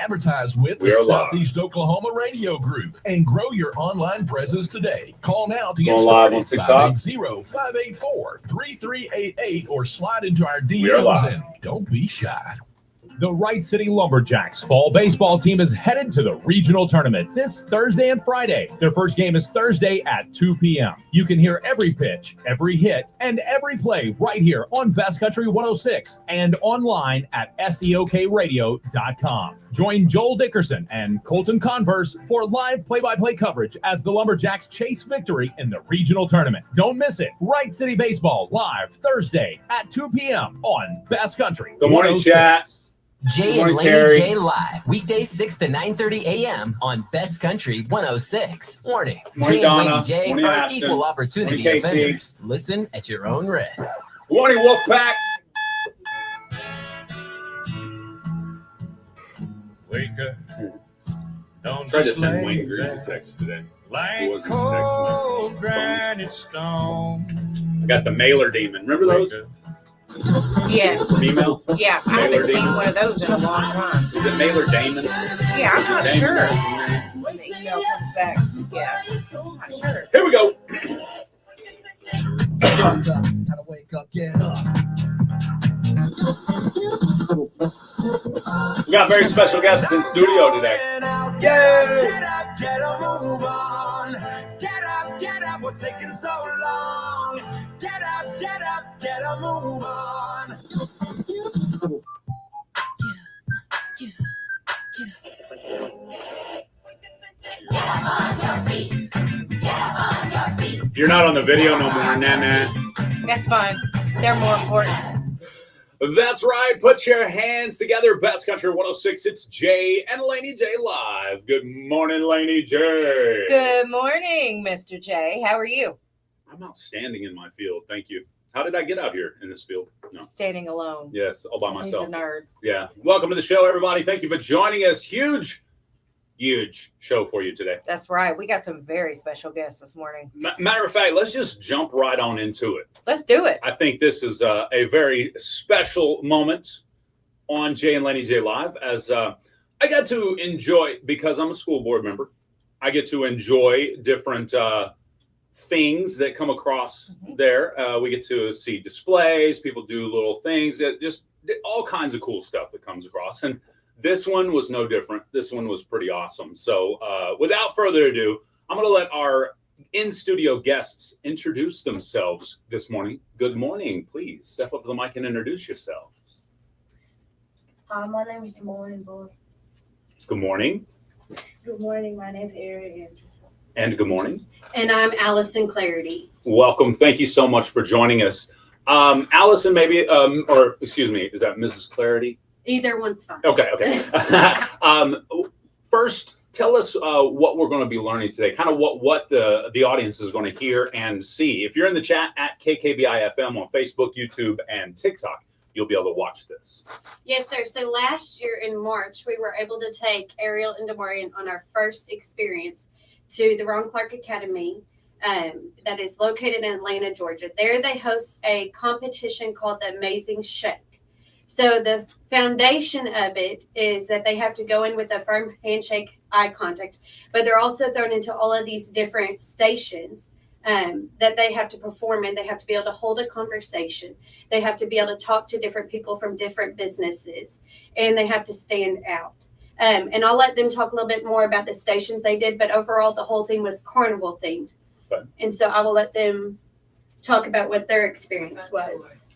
Advertise with the Southeast Oklahoma Radio Group and grow your online presence today. Call now to get started. 580-584-3388 or slide into our DMs and don't be shy. The Wright City Lumberjacks fall baseball team is headed to the regional tournament this Thursday and Friday. Their first game is Thursday at 2 p.m. You can hear every pitch, every hit, and every play right here on Best Country 106 and online at seokradio.com. Join Joel Dickerson and Colton Converse for live play-by-play coverage as the Lumberjacks chase victory in the regional tournament. Don't miss it. Wright City Baseball live Thursday at 2 p.m. on Best Country. Good morning, chat. Jay and Laney J live, weekdays 6 to 9:30 a.m. on Best Country 106. Warning, morning, Jay and Donna. Laney J morning, are Ashton. equal opportunity morning, offenders. Listen at your own risk. Good morning, Wolfpack. Wake up. Don't Tried to send Wayne Grease a text today. Like cold granite stone. I got the mailer demon. Remember those? Yes. Female? Yeah, I haven't seen one of those in a long time. Is it Mailer Damon? Yeah, I'm not sure. When the email comes back, yeah, I'm not sure. Here we go. Gotta wake up, get up. We got very special guests in studio today. Get up, get a move on. Get up, what's taking so long? Get up, get a move on. You're not on the video no more, Nana. That's fine. They're more important. That's right. Put your hands together. Best Country 106. It's Jay and Laney J live. Good morning, Laney J. Good morning, Mr. J. How are you? I'm outstanding in my field. Thank you. How did I get out here in this field? No. Standing alone. Yes, all by myself. He's a nerd. Yeah. Welcome to the show, everybody. Thank you for joining us. Huge show for you today. That's right. We got some very special guests this morning. Matter of fact, let's just jump right on into it. Let's do it. I think this is a very special moment on Jay and Laney J Live, as I got to enjoy, because I'm a school board member, I get to enjoy different things that come across there. We get to see displays, people do little things, just all kinds of cool stuff that comes across. And this one was no different. This one was pretty awesome. So without further ado, I'm going to let our in-studio guests introduce themselves this morning. Good morning. Please step up to the mic and introduce yourselves. Hi, my name is Demorne Bull. Good morning. Good morning. My name is Eric. And good morning. And I'm Allison Clarity. Welcome. Thank you so much for joining us. Allison, maybe, or excuse me, is that Mrs. Clarity? Either one's fine. Okay. First, tell us what we're going to be learning today, kind of what the audience is going to hear and see. If you're in the chat at KKBI-FM on Facebook, YouTube, and TikTok, you'll be able to watch this. Yes, sir. So last year in March, we were able to take Ariel and Demarian on our first experience to the Ron Clark Academy that is located in Atlanta, Georgia. There they host a competition called the Amazing Shake. So the foundation of it is that they have to go in with a firm handshake, eye contact, but they're also thrown into all of these different stations that they have to perform in. They have to be able to hold a conversation. They have to be able to talk to different people from different businesses, and they have to stand out. And I'll let them talk a little bit more about the stations they did, but overall the whole thing was carnival themed. Okay. And so I will let them talk about what their experience was.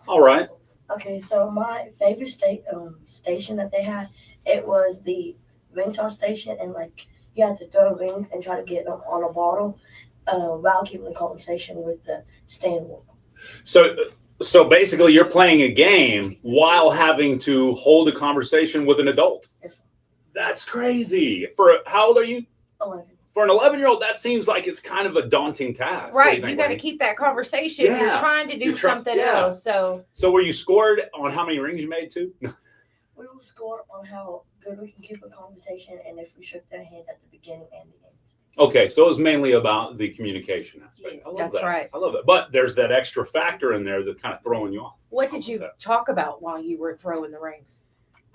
All right. Okay, so my favorite station that they had, it was the ring toss station, and like you had to throw rings and try to get them on a bottle while keeping a conversation with the stand worker. So basically, you're playing a game while having to hold a conversation with an adult. Yes, sir. That's crazy. For how old are you? 11. For an 11-year-old, that seems like it's kind of a daunting task. Right. You got to keep that conversation. Yeah. You're trying to do something else. So were you scored on how many rings you made too? We will score on how good we can keep a conversation and if we shook their hand at the beginning and the end. Okay, so it was mainly about the communication aspect. I love That's that. right. I love it. But there's that extra factor in there that's kind of throwing you off. what did you talk about while you were throwing the rings?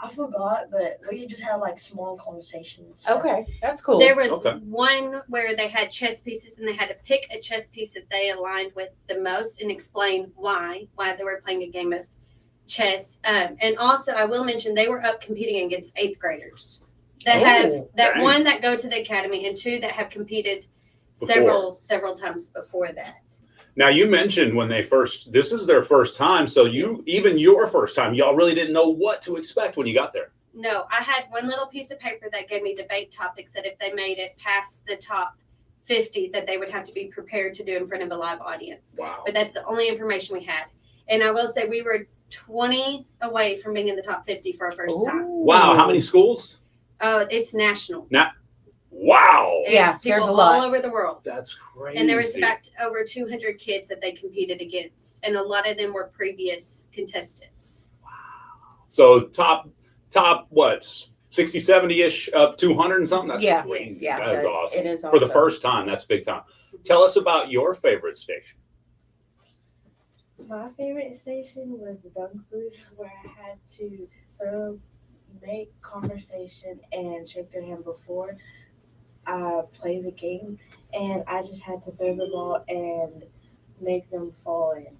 I forgot, but we just had like small conversations. Okay, that's cool. There was one where they had chess pieces and they had to pick a chess piece that they aligned with the most and explain why they were playing a game of chess. And also, I will mention they were up competing against 8th graders that have one that go to the academy and 2 that have competed several times before that. Now, you mentioned when this is their first time, so even your first time, y'all really didn't know what to expect when you got there. No, I had one little piece of paper that gave me debate topics that if they made it past the top 50, that they would have to be prepared to do in front of a live audience. Wow. But that's the only information we had. And I will say we were 20 away from being in the top 50 for our first time. Wow. How many schools? Oh, it's national. Wow. Yeah, there's a lot all over the world. That's crazy. And there was about over 200 kids that they competed against, and a lot of them were previous contestants. Wow. So top what, 60, 70-ish of 200 and something? That's crazy. Yeah, that is awesome. It is awesome. For the first time, that's big time. Tell us about your favorite station. My favorite station was the dunk booth, where I had to make conversation and shake their hand before I play the game, and I just had to throw the ball and make them fall in.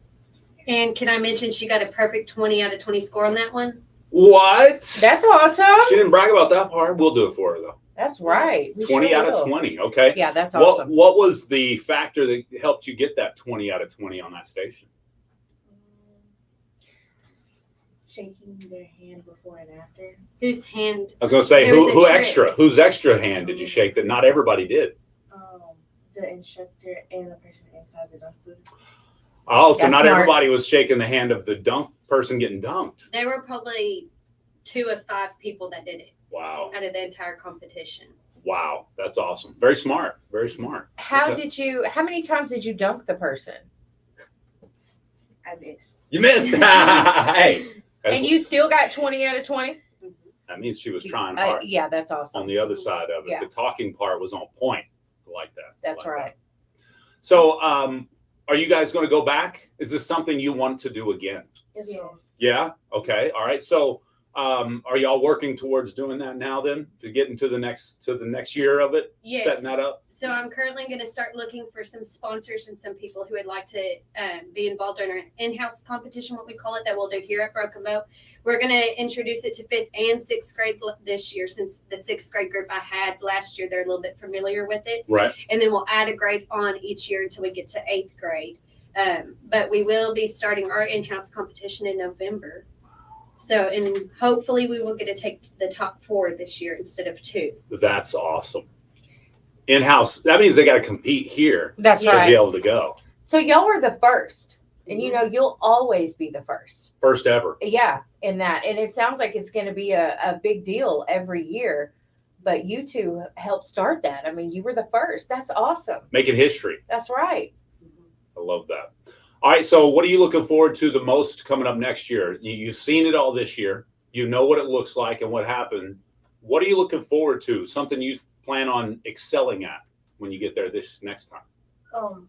And can I mention she got a perfect 20 out of 20 score on that one? What? That's awesome. She didn't brag about that part. We'll do it for her, though. That's right. 20 out of 20. Okay. Yeah, that's awesome. What was the factor that helped you get that 20 out of 20 on that station? Shaking their hand before and after. Whose hand? I was going to say, who extra? Whose extra hand did you shake that not everybody did? The instructor and the person inside the dunk booth. Oh, so not everybody was shaking the hand of the dunk person getting dunked. There were probably 2 of 5 people that did it. Wow. Out of the entire competition. Wow. That's awesome. Very smart. Very smart. How many times did you dunk the person? I missed. You missed. Hey. And you still got 20 out of 20? That means she was trying hard. Yeah, that's awesome. On the other side of it, Yeah. the talking part was on point. I like that. That's right. So, are you guys going to go back? Is this something you want to do again? Yes. Yeah. Okay. All right. So, are y'all working towards doing that now then to get into the next year of it? Yes. Setting that up? So I'm currently going to start looking for some sponsors and some people who would like to be involved in our in-house competition, what we call it, that we'll do here at Broken Bow. We're going to introduce it to 5th and 6th grade this year, since the 6th grade group I had last year, they're a little bit familiar with it. Right. And then we'll add a grade on each year until we get to 8th grade. But we will be starting our in-house competition in November. So, and hopefully we will get to take the top 4 this year instead of 2. That's awesome. In-house, that means they got to compete here. That's to right. be able to go. So y'all were the first, and you'll always be the first. First ever. Yeah, in that. And it sounds like it's going to be a big deal every year, but you two helped start that. I mean, you were the first. That's awesome. Making history. That's right. I love that. All right, so what are you looking forward to the most coming up next year? You've seen it all this year. You know what it looks like and what happened. What are you looking forward to? Something you plan on excelling at when you get there this next time?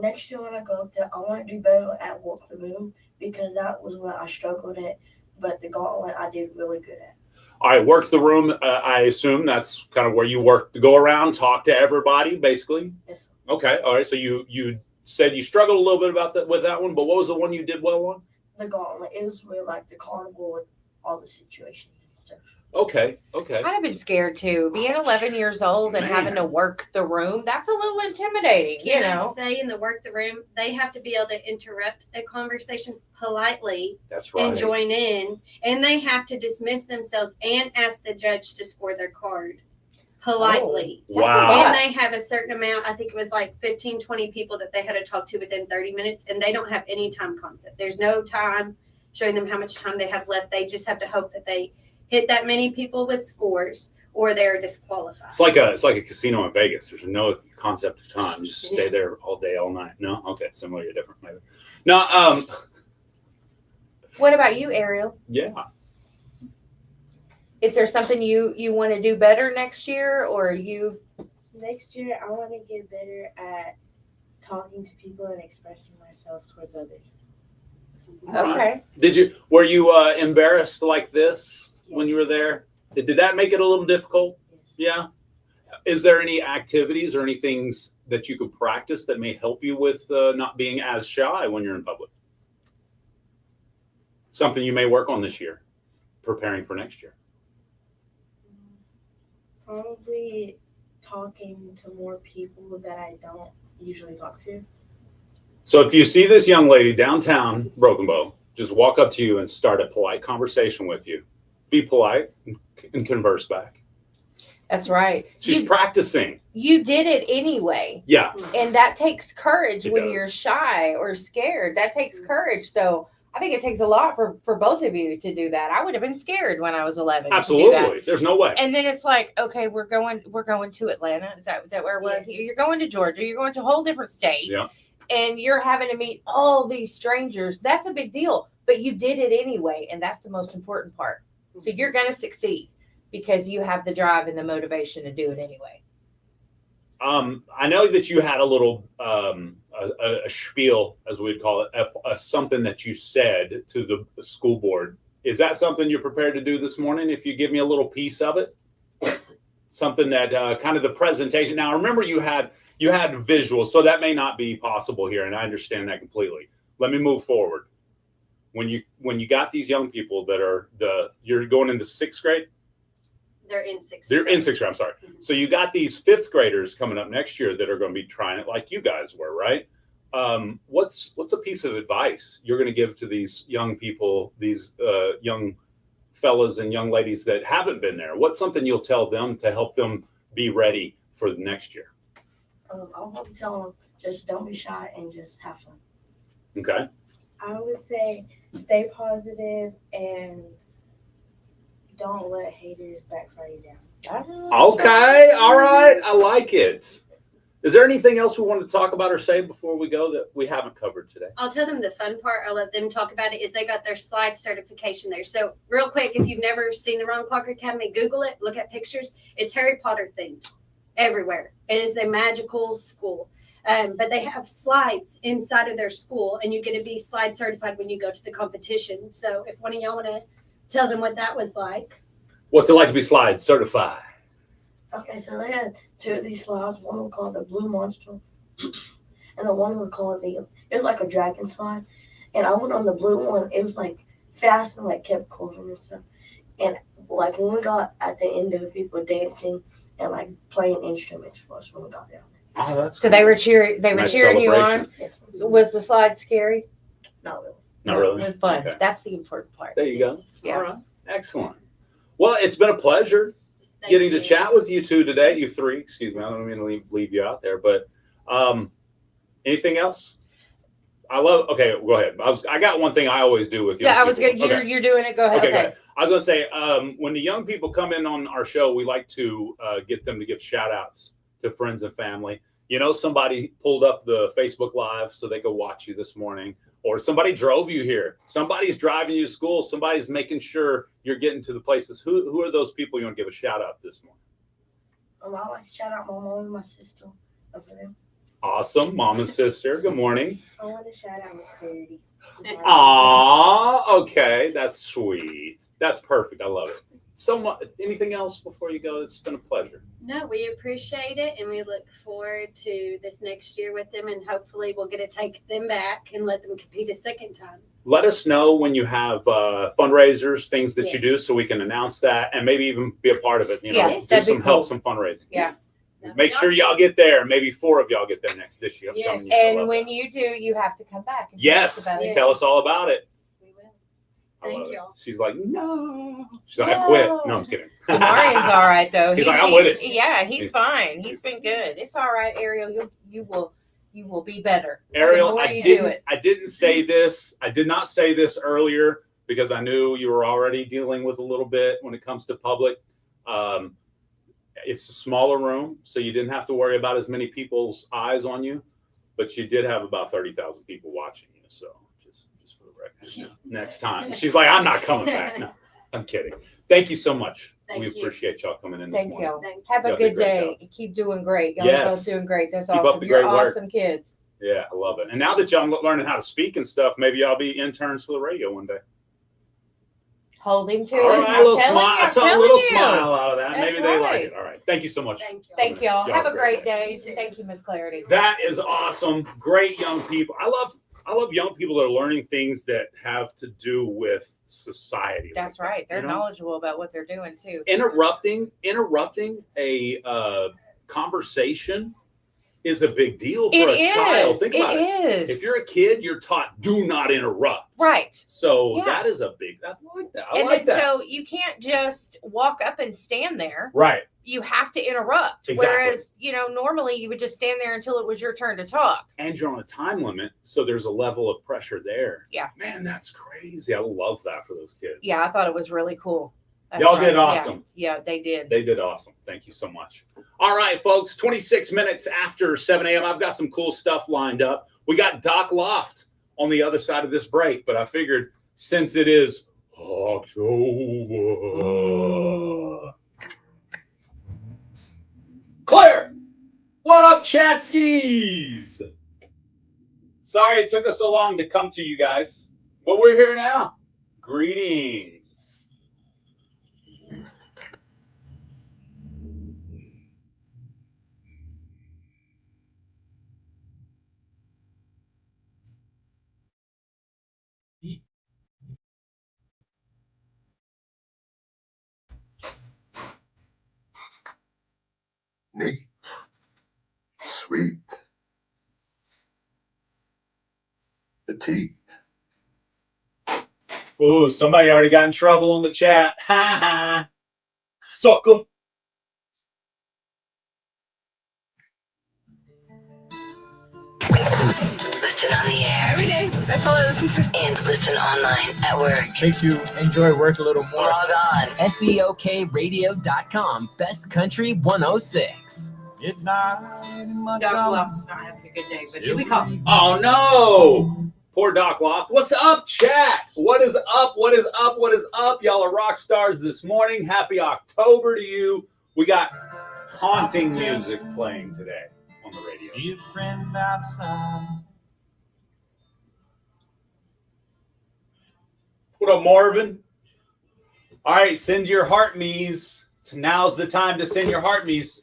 Next year when I go up there, I want to do better at Walk the Room, because that was what I struggled at. But the gauntlet I did really good at. All right, Work the Room. I assume that's kind of where you work to go around, talk to everybody, basically. Yes, sir. Okay. All right. So you said you struggled a little bit with that one, but what was the one you did well on? The gauntlet. It was really like the carnival with all the situations and stuff. Okay. I'd have been scared too. Being 11 years old and having to work the room, that's a little intimidating, Can I say in the Work the Room, they have to be able to interrupt a conversation politely. That's right. And join in. And they have to dismiss themselves and ask the judge to score their card politely. Oh, wow. And they have a certain amount, I think it was like 15, 20 people that they had to talk to within 30 minutes. And they don't have any time concept. There's no time showing them how much time they have left. They just have to hope that they hit that many people with scores or they're disqualified. It's like a casino in Vegas. There's no concept of time. Just stay there all day, all night. No? Okay. Similar or different, maybe. No, What about you, Ariel? yeah. Is there something you want to do better next year, or you? Next year, I want to get better at talking to people and expressing myself towards others. Okay. Were you embarrassed like this when you were there? Did that make it a little difficult? Yes. Yeah. Is there any activities or any things that you could practice that may help you with not being as shy when you're in public? Something you may work on this year, preparing for next year. Probably talking to more people that I don't usually talk to. So if you see this young lady downtown Broken Bow, just walk up to you and start a polite conversation with you. Be polite and converse back. That's right. She's practicing. You did it anyway. Yeah. And that takes courage It when does. you're shy or scared. That takes courage. So I think it takes a lot for both of you to do that. I would have been scared when I was 11. Absolutely. There's no way. And then it's like, okay, we're going to Atlanta. Is that where it was? Yes. You're going to Georgia. You're going to a whole different state. Yeah. And you're having to meet all these strangers. That's a big deal. But you did it anyway. And that's the most important part. So you're going to succeed because you have the drive and the motivation to do it anyway. I know that you had a little a spiel, as we'd call it, something that you said to the school board. Is that something you're prepared to do this morning? If you give me a little piece of it, something that kind of the presentation. Now, remember you had visuals, so that may not be possible here, and I understand that completely. Let me move forward. When you got these young people that are you're going into 6th grade. They're in 6th grade. They're in 6th grade. I'm sorry. So you got these 5th graders coming up next year that are going to be trying it like you guys were, right? What's a piece of advice you're going to give to these young people, these young fellas and young ladies that haven't been there? What's something you'll tell them to help them be ready for the next year? I'll probably tell them just don't be shy and just have fun. Okay. I would say stay positive and don't let haters backfire you down. Okay. All right. I like it. Is there anything else we want to talk about or say before we go that we haven't covered today? I'll tell them the fun part. I'll let them talk about it. Is they got their slide certification there. So real quick, if you've never seen the Ron Clark Academy, Google it, look at pictures. It's Harry Potter themed everywhere. It is a magical school. But they have slides inside of their school, and you get to be slide certified when you go to the competition. So if one of y'all want to tell them what that was like. What's it like to be slide certified? Okay, so they had 2 of these slides. One was called the Blue Monster, and the one was called it was like a dragon slide. And I went on the blue one. It was like fast and like kept covering and stuff. And like when we got at the end of it, people were dancing and like playing instruments for us when we got there. Oh, that's So cool. they were cheering. They were Nice cheering you on. celebration. Yes. So was the slide scary? Not really. Not really. It was fun. Okay. That's the important part. There you go. Yeah. All right. Excellent. Well, it's been a pleasure Thank getting you. to chat with you two today. You three, excuse me. I don't mean to leave you out there, but anything else? Okay, go ahead. I got one thing I always do with you. Yeah, I was good. Okay. You're doing it. Go ahead. Okay, Okay. good. I was going to say, when the young people come in on our show, we like to get them to give shout outs to friends and family. You know, somebody pulled up the Facebook Live so they could watch you this morning, or somebody drove you here. Somebody's driving you to school. Somebody's making sure you're getting to the places. Who are those people you want to give a shout out this morning? I like to shout out my mom and my sister over there. Awesome. Mom and sister. Good morning. I want to shout out Miss Clarity. Aw, okay. That's sweet. That's perfect. I love it. So much. Anything else before you go? It's been a pleasure. No, we appreciate it, and we look forward to this next year with them, and hopefully we'll get to take them back and let them compete a second time. Let us know when you have fundraisers, things that you Yes. do, so we can announce that and maybe even be a part of it. You know, Yeah, do that'd be some help, cool. some fundraising. Yeah. That'd Make be sure y'all awesome. get there. Maybe 4 of y'all get there this year. Yes. And when you do, you have to come back. And Yes, tell us about it. tell us all about it. We will. I love Thank it. y'all. She's like, no. She's like, I quit. No, I'm just kidding. Marian's all right though. He's like, I'm with it. Yeah, he's fine. He's been good. It's all right, Ariel. You will be better. Ariel, the more I you do it. didn't say this. I did not say this earlier because I knew you were already dealing with a little bit when it comes to public. It's a smaller room, so you didn't have to worry about as many people's eyes on you, but you did have about 30,000 people watching you. So just for the record, next time. She's like, I'm not coming back. No, I'm kidding. Thank you so much. Thank we you. appreciate y'all coming in this Thank morning. you. Thank you. Have a Y'all did a good great day. Keep doing great. Y'all Yes. both doing great. That's Keep up awesome. the You're great work. awesome kids. Yeah, I love it. And now that y'all learning how to speak and stuff, maybe y'all be interns for the radio one day. Hold him to All it. right, a I'm little telling smile. you, I I'm saw a telling little you. smile out of that. That's Maybe they like right. it. All right. Thank you so much. Thank y'all. Y'all Have a great day. Thank you, Miss Clarity. That is awesome. Great young people. I love young people that are learning things that have to do with society. That's right. They're you know? knowledgeable about what they're doing too. Interrupting a conversation is a big deal for a child. Think about it. It is. If you're a kid, you're taught do not interrupt. Right. So Yeah. that is a big. I like that. I And like then that. so you can't just walk up and stand there. Right. You have to interrupt. Exactly. Whereas, normally you would just stand there until it was your turn to talk. And you're on a time limit, so there's a level of pressure there. Yeah. Man, that's crazy. I love that for those kids. Yeah, I thought it was really cool. Y'all did awesome. Yeah, they did. They did awesome. Thank you so much. All right, folks, 26 minutes after 7 a.m. I've got some cool stuff lined up. We got Doc Loft on the other side of this break, but I figured since it is October. Claire, what up, Chatskis? Sorry it took us so long to come to you guys, but we're here now. Greetings. Neat. Sweet. Petite. Oh, somebody already got in trouble in the chat. Ha ha. Sucker. Listen on the air every day. That's all I listen to. And listen online at work. Makes you enjoy work a little more. Log on. SEOKradio.com. Best Country 106. Doc Loft's not having a good day, but here we come. Oh no! Poor Doc Loft. What's up, chat? What is up? What is up? What is up? Y'all are rock stars this morning. Happy October to you. We got haunting music playing today on the radio. See a friend outside. What up, Marvin? All right, send your heart me's. Now's the time to send your heart me's.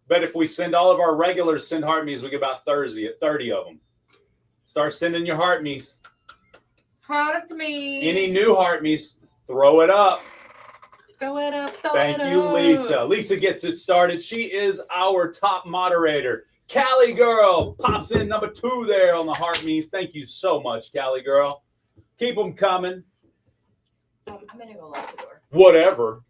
Bet if we send all of our regulars send heart me's, we get about 30 of them. Start sending your heart me's. Heart of me. Any new heart me's, throw it up. Throw it up. Thank you, Lisa. Lisa gets it started. She is our top moderator. Callie Girl pops in number 2 there on the heart me's. Thank you so much, Callie Girl. Keep them coming. I'm going to go lock the door. Whatever.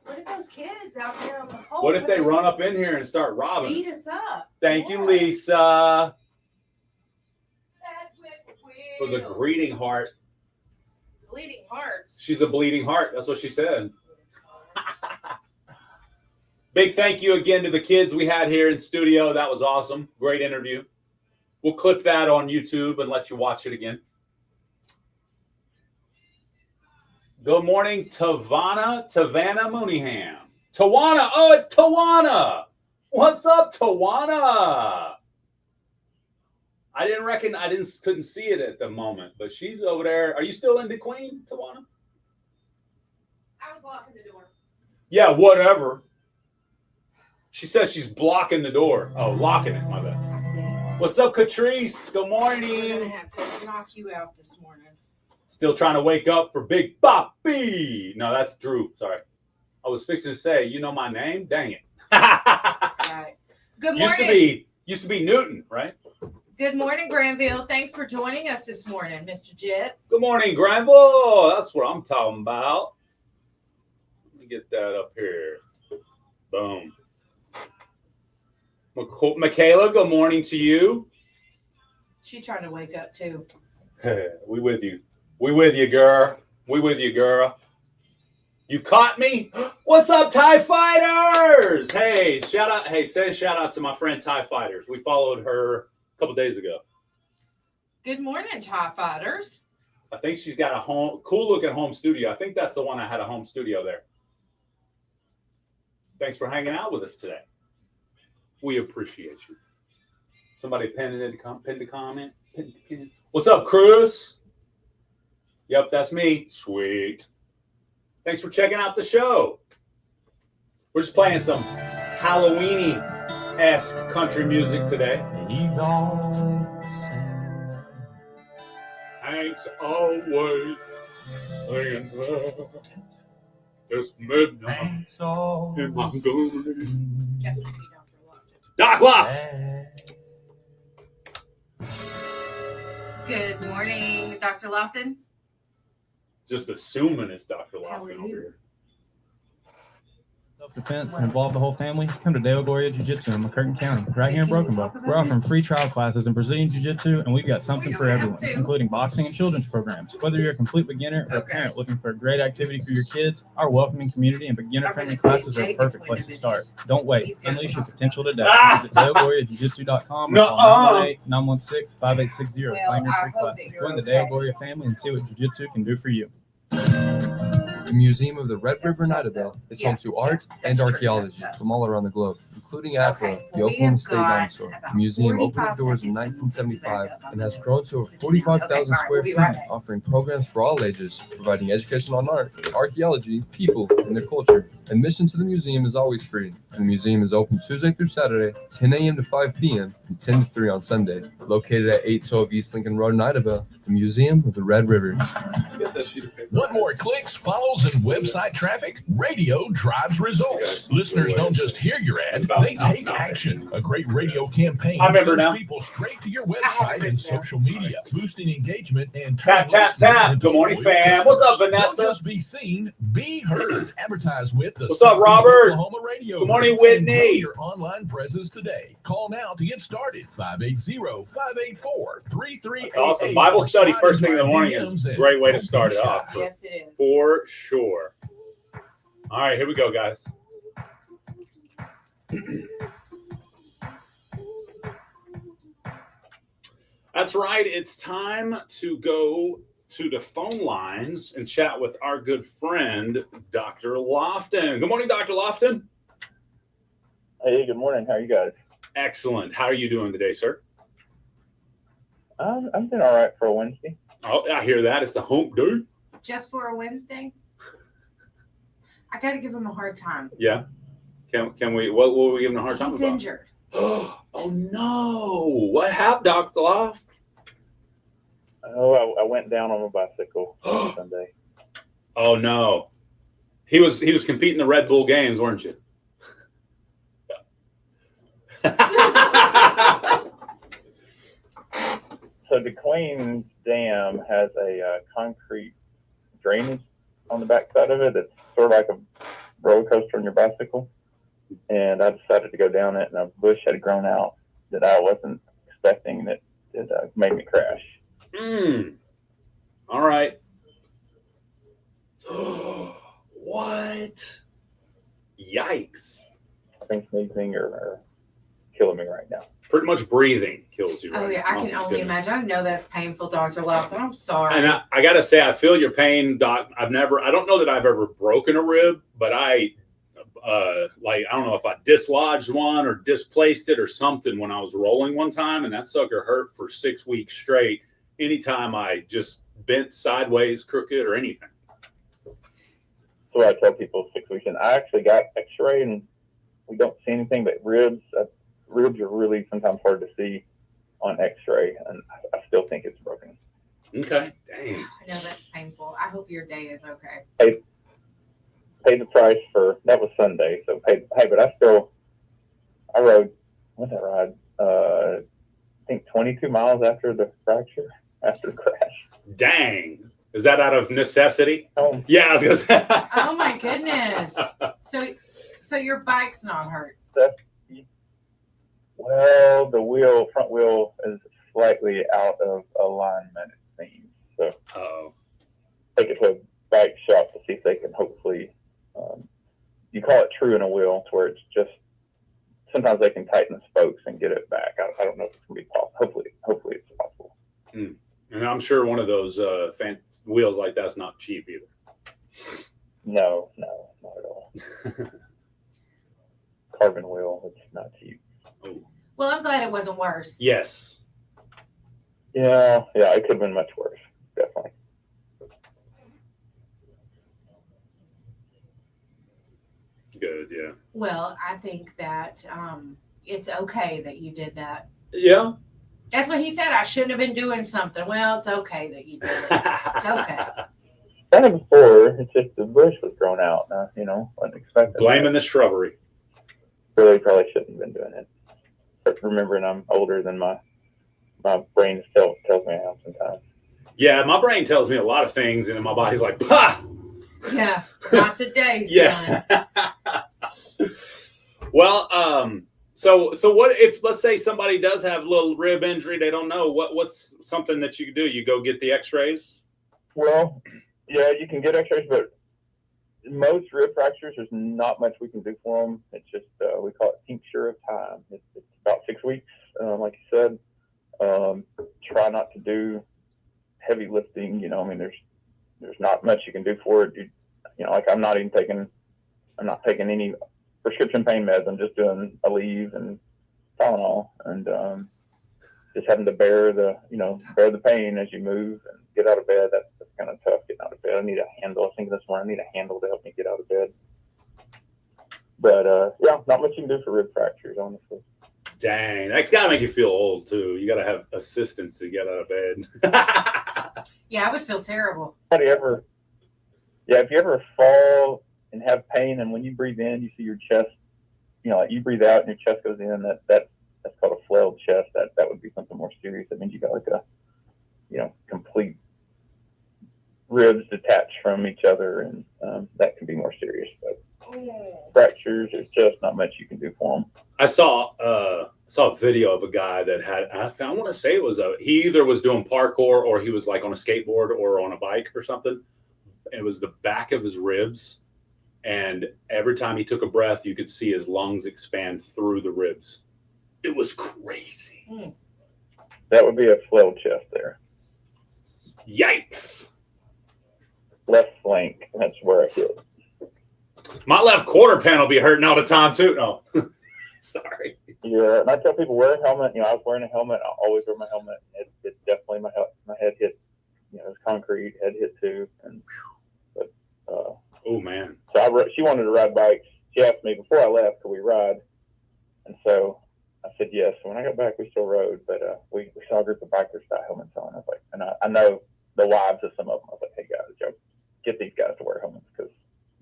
What if those kids out there on the pole? What if they run up in here and start robbing Beat us? us up. Thank you, Lisa, for the greeting heart. Bleeding hearts. She's a bleeding heart. That's what she said. Big thank you again to the kids we had here in studio. That was awesome. Great interview. We'll clip that on YouTube and let you watch it again. Good morning, Tawana Mooneyham. Tawana. Oh, it's Tawana. What's up, Tawana? Couldn't see it at the moment, but she's over there. Are you still in DeQueen, Tawana? I was locking the door. Yeah, whatever. She says she's blocking the door. Oh, locking it, my bad. I see. What's up, Catrice? Good We're going morning. to have to knock you out this morning. Still trying to wake up for Big Boppy. No, that's Drew. Sorry. I was fixing to say, you know my name? Dang it. Right. Good morning. Used to be Newton, right? Good morning, Granville. Thanks for joining us this morning, Mr. Jet. Good morning, Granville. That's what I'm talking about. Let me get that up here. Boom. Michaela, good morning to you. She trying to wake up too. We with you. We with you, girl. We with you, girl. You caught me? What's up, TIE Fighters? Hey, shout out. Hey, say a shout out to my friend TIE Fighters. We followed her a couple days ago. Good morning, TIE Fighters. I think she's got a cool looking home studio. I think that's the one that had a home studio there. Thanks for hanging out with us today. We appreciate you. Somebody pinned a comment. What's up, Cruz? Yep, that's me. Sweet. Thanks for checking out the show. We're just playing some Halloweeny-esque country music today. He's all Hank's always saying that it's midnight in Montgomery. Doc Lofton. Good morning, Dr. Lofton. Just assuming it's Dr. How Lofton are over you? here. self-defense and involve the whole family, come to Dale Gloria Jiu-Jitsu in McCurtain County, right here in Broken Bow. We're offering free trial classes in Brazilian Jiu-Jitsu, and we've got something for everyone, including boxing and children's programs. Whether you're a complete beginner or a parent looking for a great activity for your kids, our welcoming community and beginner-friendly classes are a perfect place to start. Don't wait. Unleash your potential today. Visit DaleGloriaJiu-Jitsu.com or call 918-916-5860. Claim your free class. Join the Dale Gloria family and see what Jiu-Jitsu can do for you. The Museum of the Red River Nidaville is home to art and archaeology from all around the globe, including Afro, the Oklahoma State dinosaur. The museum opened its doors in 1975 and has grown to over 45,000 square feet, offering programs for all ages, providing education on art, archaeology, people, and their culture. Admission to the museum is always free. The museum is open Tuesday through Saturday, 10 a.m. to 5 p.m., and 10 to 3 on Sunday. Located at 812 East Lincoln Road, Nidaville, the Museum of the Red River. Want more clicks, follows, and website traffic? Radio drives results. Listeners don't just hear your ad, they take action. A great radio campaign sends people straight to your website and social media, boosting engagement and tap. Good morning, fam. What's up, Vanessa? Don't just be seen, be heard. Advertise with the What's up, Robert? Oklahoma Radio. Good morning, Whitney. Grow your online presence today. Call now to get started. 580-584-3388. That's awesome. Bible study first thing in the morning is a great way to start it off. Yes, it is. For sure. All right, here we go, guys. That's right. It's time to go to the phone lines and chat with our good friend, Dr. Lofton. Good morning, Dr. Lofton. Hey, good morning. How are you guys? Excellent. How are you doing today, sir? I'm doing all right for a Wednesday. Oh, I hear that. It's a hump day. Just for a Wednesday? I got to give him a hard time. Yeah. Can we? What will we give him a hard time He's about? injured. Oh no! What happened, Dr. Loft? Oh, I went down on a bicycle on Sunday. Oh no! He was competing in the Red Bull games, weren't you? So DeQueen Dam has a concrete drainage on the backside of it. It's sort of like a roller coaster on your bicycle. And I decided to go down it, and a bush had grown out that I wasn't expecting, and it made me crash. All right. What? Yikes. I think sneezing are killing me right now. Pretty much breathing kills you. Oh, yeah. I can only imagine. I know that's painful, Dr. Lofton. I'm sorry. And I got to say, I feel your pain, Doc. I don't know that I've ever broken a rib, but I don't know if I dislodged one or displaced it or something when I was rolling one time, and that sucker hurt for 6 weeks straight. Anytime I just bent sideways, crooked, or anything. So I tell people 6 weeks, and I actually got X-ray, and we don't see anything but ribs. Ribs are really sometimes hard to see on X-ray, and I still think it's broken. Okay, dang. I know that's painful. I hope your day is okay. Paid the price for that was Sunday, so paid. Hey, but I rode. What did I ride? I think 22 miles after the fracture, after the crash. Dang. Is that out of necessity? Oh. Yeah, I was gonna say. Oh my goodness. So your bike's not hurt. Well, the front wheel is slightly out of alignment, it seems. So take it to a bike shop to see if they can hopefully, you call it true in a wheel, to where it's just, sometimes they can tighten the spokes and get it back. I don't know if it's going to be possible. Hopefully it's possible. And I'm sure one of those fancy wheels like that's not cheap either. No, not at all. Carbon wheel, it's not cheap. Well, I'm glad it wasn't worse. Yes. Yeah, it could have been much worse, definitely. Good, yeah. Well, I think that it's okay that you did that. Yeah. That's what he said. I shouldn't have been doing something. Well, it's okay that you did it. It's okay. Done it before. It's just the bush was grown out. Unexpected. Blaming the shrubbery. Really, probably shouldn't have been doing it. But remembering I'm older than my brain tells me I am sometimes. Yeah, my brain tells me a lot of things, and then my body's like, "Pah!" Yeah, not today, son. Yeah. Well, so what if, let's say, somebody does have a little rib injury? They don't know what's something that you can do. You go get the X-rays. Well, yeah, you can get X-rays, but most rib fractures, there's not much we can do for them. It's just we call it tincture of time. It's about 6 weeks, like you said. Try not to do heavy lifting. There's not much you can do for it. Like I'm not taking any prescription pain meds. I'm just doing Aleve and Tylenol, and just having to bear the pain as you move and get out of bed. That's kind of tough getting out of bed. I need a handle. I think this morning I need a handle to help me get out of bed. But yeah, not much you can do for rib fractures, honestly. Dang, that's gotta make you feel old too. You gotta have assistance to get out of bed. Yeah, I would feel terrible. If you ever fall and have pain, and when you breathe in, you see your chest, like you breathe out and your chest goes in, that's called a flailed chest. That would be something more serious. That means you got like a, complete ribs detached from each other, and that can be more serious. But fractures, there's just not much you can do for them. I saw a video of a guy that had, I want to say he either was doing parkour or he was like on a skateboard or on a bike or something. It was the back of his ribs, and every time he took a breath, you could see his lungs expand through the ribs. It was crazy. That would be a flailed chest there. Yikes. Left flank, that's where I hit. My left quarter panel be hurting all the time too. No, sorry. Yeah, and I tell people wear a helmet. I was wearing a helmet. I always wear my helmet. It's definitely my head hit. It's concrete. Head hit too. Oh man. So she wanted to ride bikes. She asked me before I left, could we ride? And so I said yes. So when I got back, we still rode, but we saw a group of bikers without helmets on. I was like, and I know the wives of some of them. I was like, hey guys, get these guys to wear helmets, because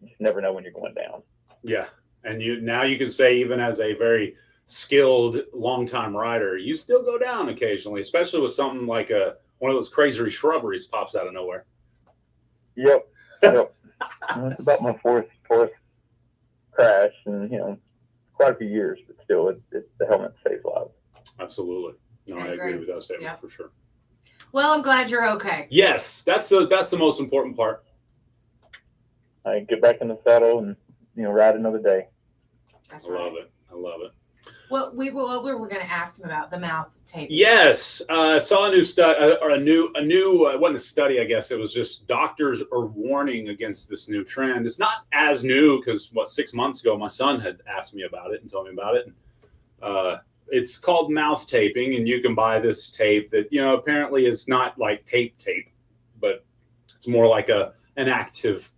you just never know when you're going down. Yeah, and now you can say, even as a very skilled longtime rider, you still go down occasionally, especially with something like one of those crazy shrubberies pops out of nowhere. Yep. It's about my fourth crash, and quite a few years, but still, the helmet saves lives. Absolutely. No, I agree with that statement for sure. Well, I'm glad you're okay. Yes, that's the most important part. I get back in the saddle and ride another day. That's I love it. Well, we were going to ask him about the mouth taping. Yes, I saw a new study, or a new it wasn't a study, I guess. It was just doctors are warning against this new trend. It's not as new because 6 months ago, my son had asked me about it and told me about it. It's called mouth taping, and you can buy this tape that, apparently is not like tape, but it's more like an active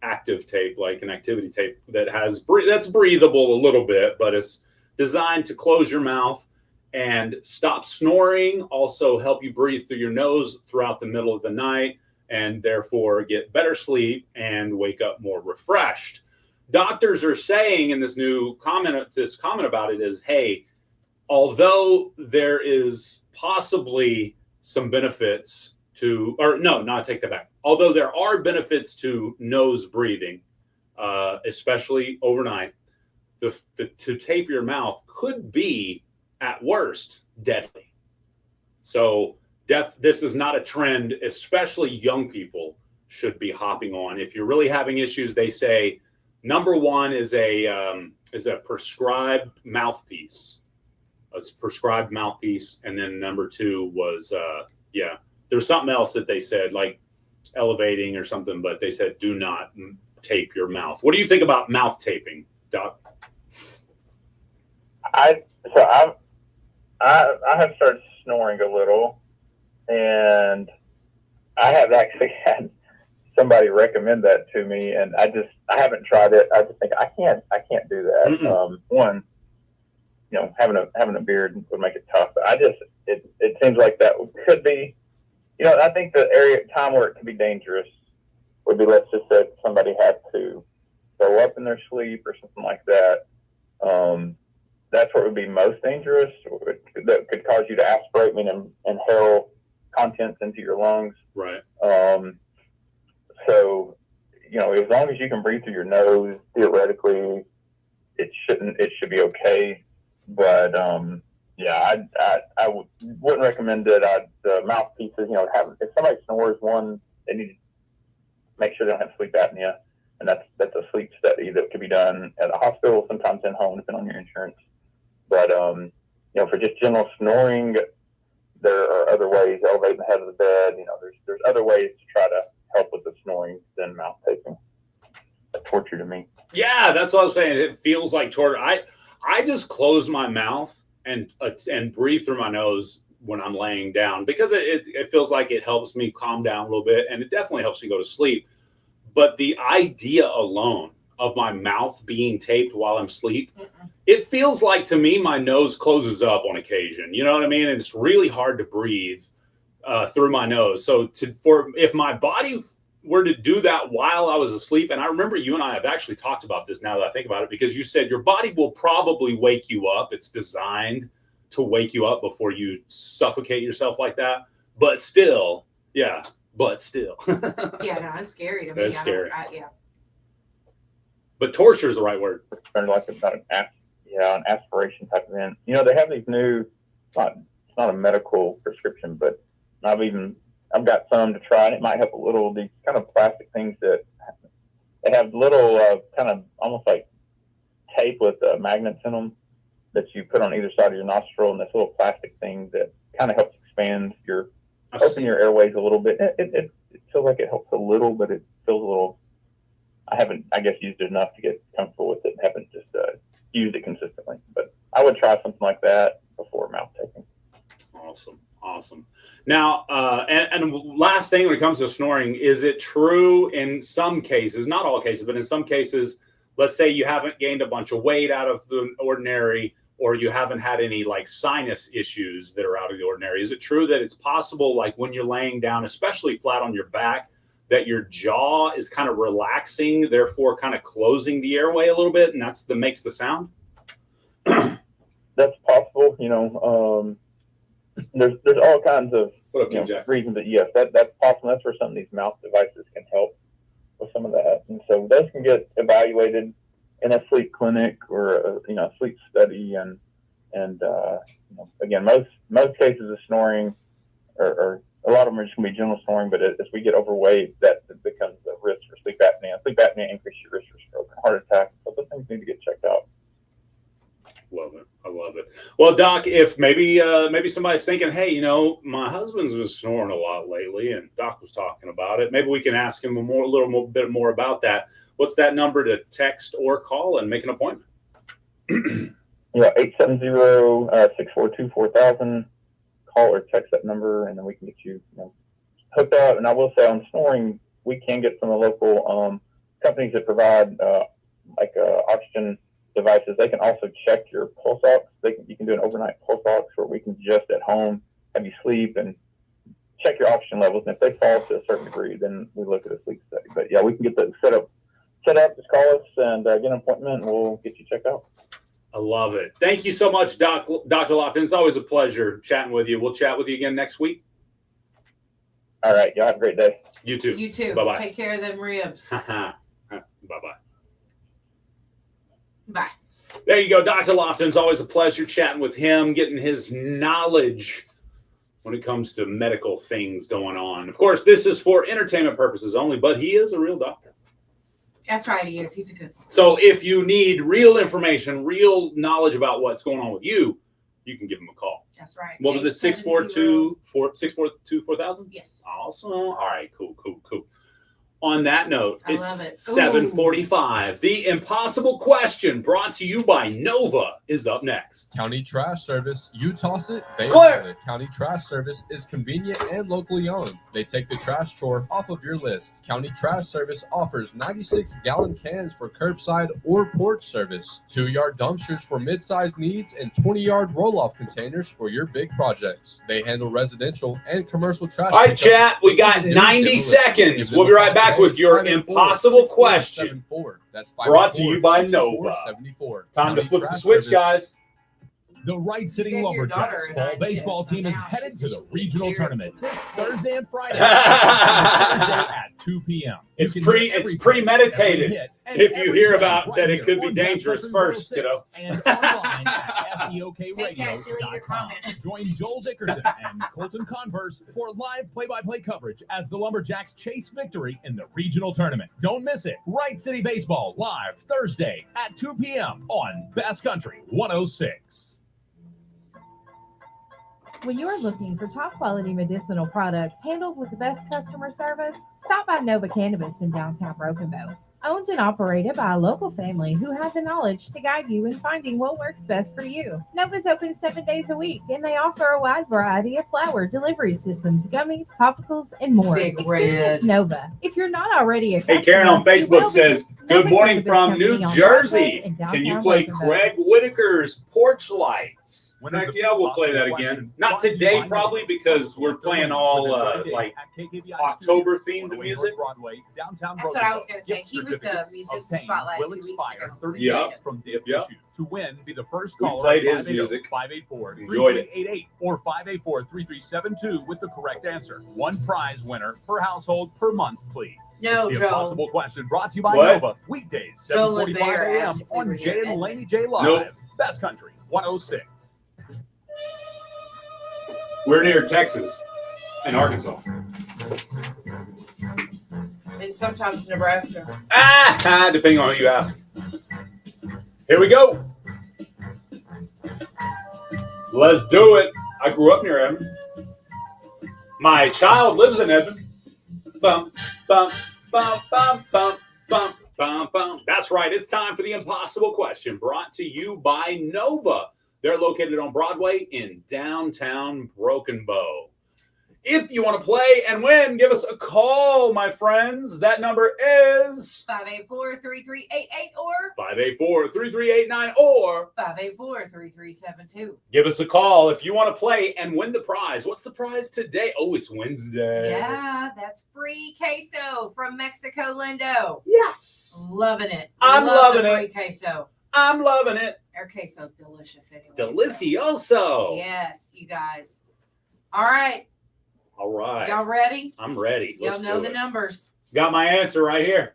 tape, like an activity tape that's breathable a little bit, but it's designed to close your mouth and stop snoring, also help you breathe through your nose throughout the middle of the night, and therefore get better sleep and wake up more refreshed. Doctors are saying in this comment about it is, hey, although there is possibly some benefits although there are benefits to nose breathing, especially overnight, to tape your mouth could be, at worst, deadly. So this is not a trend, especially young people should be hopping on. If you're really having issues, they say number one is a prescribed mouthpiece. A prescribed mouthpiece, and then number two was there's something else that they said, like elevating or something, but they said do not tape your mouth. What do you think about mouth taping, Doc? I have started snoring a little, and I have actually had somebody recommend that to me, and I haven't tried it. I just think I can't do that. One, having a beard would make it tough. But it seems like that could be, I think the time where it could be dangerous would be, let's just say somebody had to throw up in their sleep or something like that. That's where it would be most dangerous. That could cause you to aspirate, meaning inhale contents into your lungs. Right. So, as long as you can breathe through your nose, theoretically, it should be okay. But I wouldn't recommend it. The mouthpieces, if somebody snores one, they need to make sure they don't have sleep apnea, and that's a sleep study that could be done at a hospital, sometimes in home, depending on your insurance. But for just general snoring, there are other ways, elevating the head of the bed. There's other ways to try to help with the snoring than mouth taping. That's torture to me. Yeah, that's what I'm saying. It feels like torture. I just close my mouth and breathe through my nose when I'm laying down, because it feels like it helps me calm down a little bit, and it definitely helps me go to sleep. But the idea alone of my mouth being taped while I'm asleep, it feels like, to me, my nose closes up on occasion. You know what I mean? And it's really hard to breathe through my nose. So if my body were to do that while I was asleep, and I remember you and I have actually talked about this now that I think about it, because you said your body will probably wake you up. It's designed to wake you up before you suffocate yourself like that. But still, yeah. No, it's scary to me. That's scary. Yeah. But torture is the right word. It's like about an aspiration type of thing. They have these new, it's not a medical prescription, but I've got some to try, and it might help a little. These kind of plastic things that they have little kind of almost like tape with magnets in them that you put on either side of your nostril, and this little plastic thing that kind of helps expand open your airways a little bit. It feels like it helps a little, but it feels a little. I haven't, I guess, used it enough to get comfortable with it. Haven't just used it consistently, but I would try something like that before mouth taping. Awesome. Now, and last thing when it comes to snoring, is it true in some cases, not all cases, but in some cases, let's say you haven't gained a bunch of weight out of the ordinary, or you haven't had any like sinus issues that are out of the ordinary. Is it true that it's possible, like when you're laying down, especially flat on your back, that your jaw is kind of relaxing, therefore kind of closing the airway a little bit, and that makes the sound? That's possible. There's all kinds of reasons that yes, that's possible. That's where some of these mouth devices can help with some of that, and so those can get evaluated in a sleep clinic or a sleep study, and again, most cases of snoring or a lot of them are just going to be general snoring, but as we get overweight, that becomes a risk for sleep apnea. Sleep apnea increases your risk for stroke and heart attack. So those things need to get checked out. I love it. Well, Doc, if maybe somebody's thinking, hey, my husband's been snoring a lot lately, and Doc was talking about it. Maybe we can ask him a little bit more about that. What's that number to text or call and make an appointment? 870-642-4000. Call or text that number, and then we can get you, hooked up. And I will say, on snoring, we can get some of the local companies that provide oxygen devices. They can also check your pulse ox. You can do an overnight pulse ox, where we can just at home have you sleep and check your oxygen levels. And if they fall to a certain degree, then we look at a sleep study. But yeah, we can get that set up. Just call us and get an appointment, and we'll get you checked out. I love it. Thank you so much, Dr. Lofton. It's always a pleasure chatting with you. We'll chat with you again next week. All right. Y'all have a great day. You too. You too. Bye-bye. Take care of them ribs. Bye-bye. Bye. There you go. Dr. Lofton. It's always a pleasure chatting with him, getting his knowledge when it comes to medical things going on. Of course, this is for entertainment purposes only, but he is a real doctor. That's right, he is. He's a good one. So if you need real information, real knowledge about what's going on with you, you can give him a call. That's right. What was it? 642-4000? Yes. Awesome. All right, cool. On that note, I it's love it. 7:45. The impossible question, brought to you by Nova, is up next. County Trash Service. You toss it, they Clear. haul it. County Trash Service is convenient and locally owned. They take the trash chore off of your list. County Trash Service offers 96-gallon cans for curbside or porch service, 2-yard dumpsters for mid-sized needs, and 20-yard roll-off containers for your big projects. They handle residential and commercial trash. All right, pickup. chat, we got 90 seconds. We'll be right back with your impossible question. That's Brought to you by Nova. 74. Time to flip the switch, guys. The Wright City gave your Lumberjacks daughter an fall idea, baseball so team is now headed she's to the just regional cheering tournament some this Thursday and Friday. At 2 p.m. You It's can hear every pitch, premeditated. every hit, and If you every hear play about right that, it here could be on dangerous Best first, Country kiddo. 106 And online at Take that, delete your SEOKradio.com. comment. Join Joel Dickerson and Colton Converse for live play-by-play coverage as the Lumberjacks chase victory in the regional tournament. Don't miss it. Wright City Baseball live Thursday at 2 p.m. on Best Country 106. When you're looking for top quality medicinal products handled with the best customer service, stop by Nova Cannabis in downtown Broken Bow. Owned and operated by a local family who has the knowledge to guide you in finding what works best for you. Nova's open 7 days a week, and they offer a wide variety of flower delivery systems, gummies, topicals, and more. Big Experience Red. Nova. If you're not already a Hey, Karen on customer, you Facebook will says, be. good Nova morning Cannabis from Company New on Jersey. Broadway in Can you downtown play Broken Bow. Craig Whitaker's Porch Lights? Winner Heck of the yeah, we'll play that question again. Not brought to you today, by probably, Nova. because we're playing all like October themed music. Broadway, downtown That's what I was going to say. He was the musician spotlight a few weeks ago. $30 from Dip Issues. To win, be the first We caller. played at his music. 584-3388 or 584-3372 with the correct answer. One prize winner per household per month, please. No, It's the Joel. impossible question brought to you by What? Nova. Weekdays, Joel 7:45 and Bear a.m. asked if we on were Jay near and Laney J Live. Nope. Best Country 106. We're near Texas and Arkansas. And sometimes Nebraska. Depending on who you ask. Here we go. Let's do it. I grew up near Edmond. My child lives in Edmond. Bum, bum, bum, bum, bum, bum, bum, bum. That's right. It's time for the impossible question, brought to you by Nova. They're located on Broadway in downtown Broken Bow. If you want to play and win, give us a call, my friends. That number is 584-3388 or 584-3389 or 584-3372. give us a call if you want to play and win the prize. What's the prize today? Oh, it's Wednesday. Yeah, that's free queso from Mexico Lindo. Yes. Loving it. I'm Love the loving free queso. I'm loving it. Our queso's delicious anyway. Delicioso. So. Yes, you guys. All right. All right. Y'all ready? I'm ready. Y'all Let's know do the it. numbers. Got my answer right here.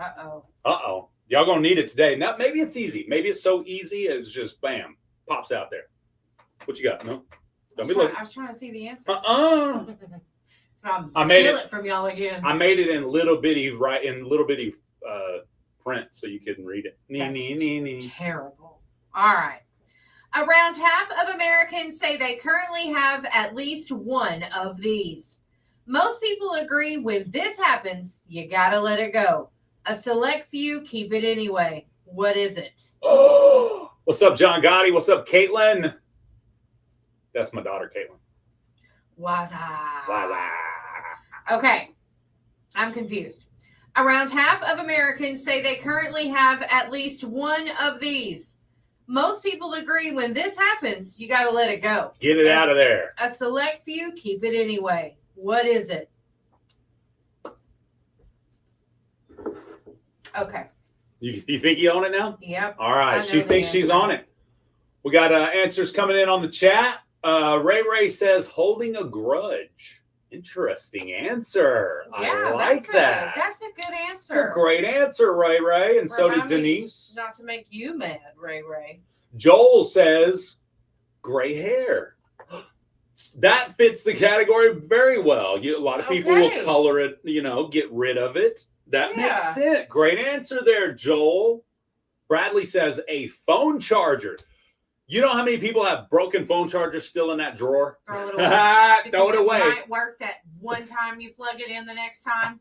Uh-oh. Uh-oh. Y'all gonna need it today. Now, maybe it's easy. Maybe it's so easy it's just bam, pops out there. What you got? No? Don't be looking. I was trying to see the answer. Uh-uh. So I'm I made steal it. it from y'all again. I made it in little bitty print so you couldn't read it. That's terrible. All right. Around half of Americans say they currently have at least one of these. Most people agree when this happens, you gotta let it go. A select few keep it anyway. What is it? Oh, what's up, John Gotti? What's up, Caitlin? That's my daughter, Caitlin. Waza. Waza. Okay. I'm confused. Around half of Americans say they currently have at least one of these. Most people agree when this happens, you got to let it go. Get it out of there. A select few keep it anyway. What is it? Okay. You think you own it now? Yep. All right. I She know the thinks she's answer. on it. We got answers coming in on the chat. Ray says holding a grudge. Interesting answer. Yeah, I like that. That's a good It's answer. a great answer, Ray. And so did Remind me Denise. Not to make you mad, Ray. Joel says gray hair. That fits the category very well. A lot of people will Okay. color it, get rid of it. That Yeah. makes sense. Great answer there, Joel. Bradley says a phone charger. You know how many people have broken phone chargers still in that drawer? Throw it away. Throw it away. Might work that one time you plug it in the next time.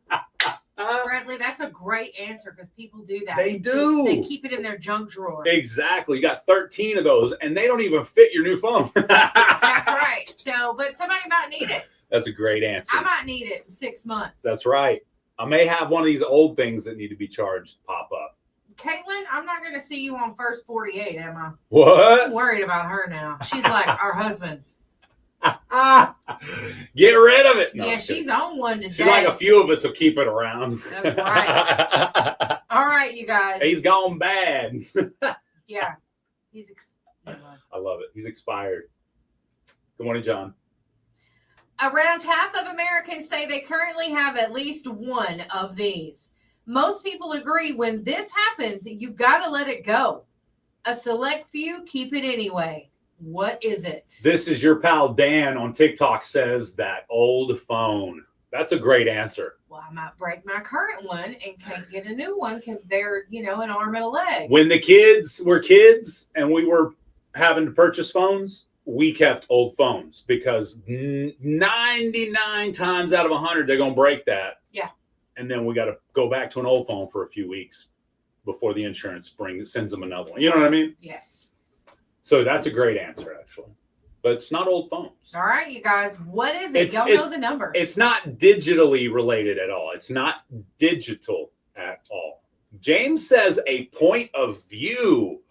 Bradley, that's a great answer because people do that. They do. They keep it in their junk drawer. Exactly. You got 13 of those, and they don't even fit your new phone. That's right. So, but somebody might need it. That's a great answer. I might need it in 6 months. That's right. I may have one of these old things that need to be charged pop up. Caitlin, I'm not going to see you on first 48, am I? What? I'm worried about her now. She's like our husbands. Get rid of it. No, yeah, she's on one today. She's like a few of us will keep it around. That's right. All right, you guys. He's gone bad. Yeah. I love it. He's expired. Good morning, John. Around half of Americans say they currently have at least one of these. Most people agree when this happens, you got to let it go. A select few keep it anyway. What is it? This is your pal Dan on TikTok says that old phone. That's a great answer. Well, I might break my current one and can't get a new one because they're, an arm and a leg. When the kids were kids and we were having to purchase phones, we kept old phones because 99 times out of 100, they're going to break that. Yeah. And then we got to go back to an old phone for a few weeks before the insurance sends them another one. You know what I mean? Yes. So that's a great answer, actually. But it's not old phones. All right, you guys. What is it? Don't know the numbers. It's not digitally related at all. It's not digital at all. James says a point of view.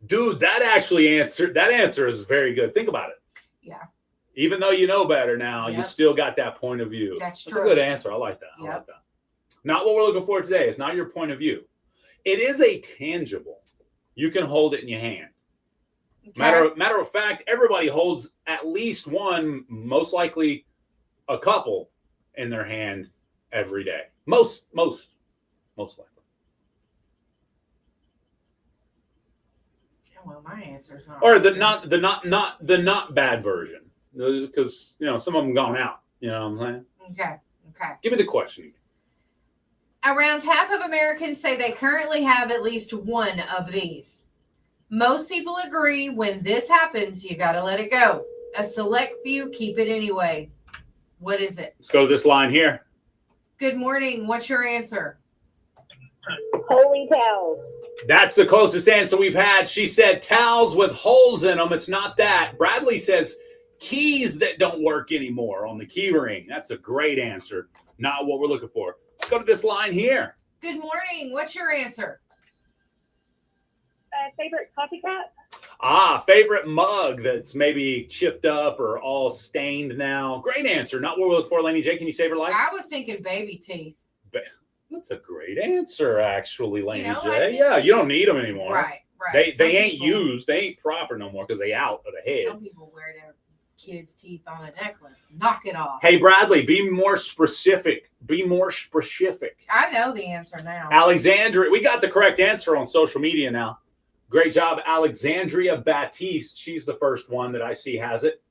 Dude, that answer is very good. Think about it. Yeah. Even though you know better now, Yep. you still got that point of view. That's That's true. a good answer. I like that. Yep. I like that. Not what we're looking for today. It's not your point of view. It is a tangible. You can hold it in your hand. Okay. Matter of fact, everybody holds at least one, most likely a couple in their hand every day. Most likely. Well, my answer's not. Or the not bad version, because some of them gone out. You know what I'm saying? Okay. Give me the question. Around half of Americans say they currently have at least one of these. Most people agree when this happens, you got to let it go. A select few keep it anyway. What is it? Let's go to this line here. Good morning. What's your answer? Holy towels. That's the closest answer we've had. She said towels with holes in them. It's not that. Bradley says keys that don't work anymore on the key ring. That's a great answer. Not what we're looking for. Let's go to this line here. Good morning. What's your answer? Favorite coffee cup? Favorite mug that's maybe chipped up or all stained now. Great answer. Not what we're looking for, Laney J. Can you save her life? I was thinking baby teeth. That's a great answer, actually, Laney J. I Yeah, you don't need them anymore. Right. They ain't used. They ain't proper no more because they out of the head. Some people wear their kids' teeth on a necklace. Knock it off. Hey, Bradley, be more specific. I know the answer now. Alexandria, we got the correct answer on social media now. Great job, Alexandria Baptiste. She's the first one that I see has it.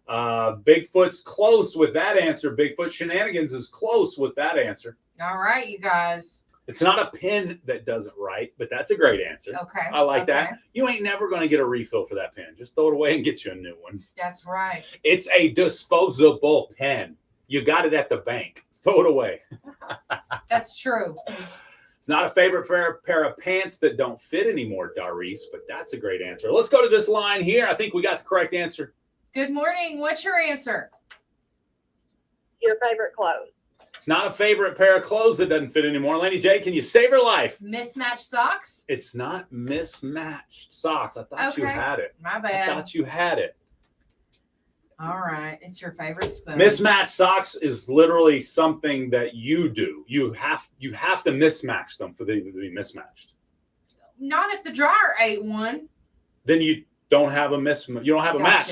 Bigfoot's close with that answer. Bigfoot Shenanigans is close with that answer. All right, you guys. It's not a pen that does it right, but that's a great answer. Okay. I like that. You ain't never going to get a refill for that pen. Just throw it away and get you a new one. That's right. It's a disposable pen. You got it at the bank. Throw it away. That's true. It's not a favorite pair of pants that don't fit anymore, Darice, but that's a great answer. Let's go to this line here. I think we got the correct answer. Good morning. What's your answer? Your favorite clothes? It's not a favorite pair of clothes that doesn't fit anymore. Laney J, can you save her life? Mismatched socks? It's not mismatched socks. I thought you had it. My bad. I thought you had it. All right. It's your favorite spoon. Mismatched socks is literally something that you do. You have to mismatch them for them to be mismatched. Not if the dryer ate one. Then you don't have a match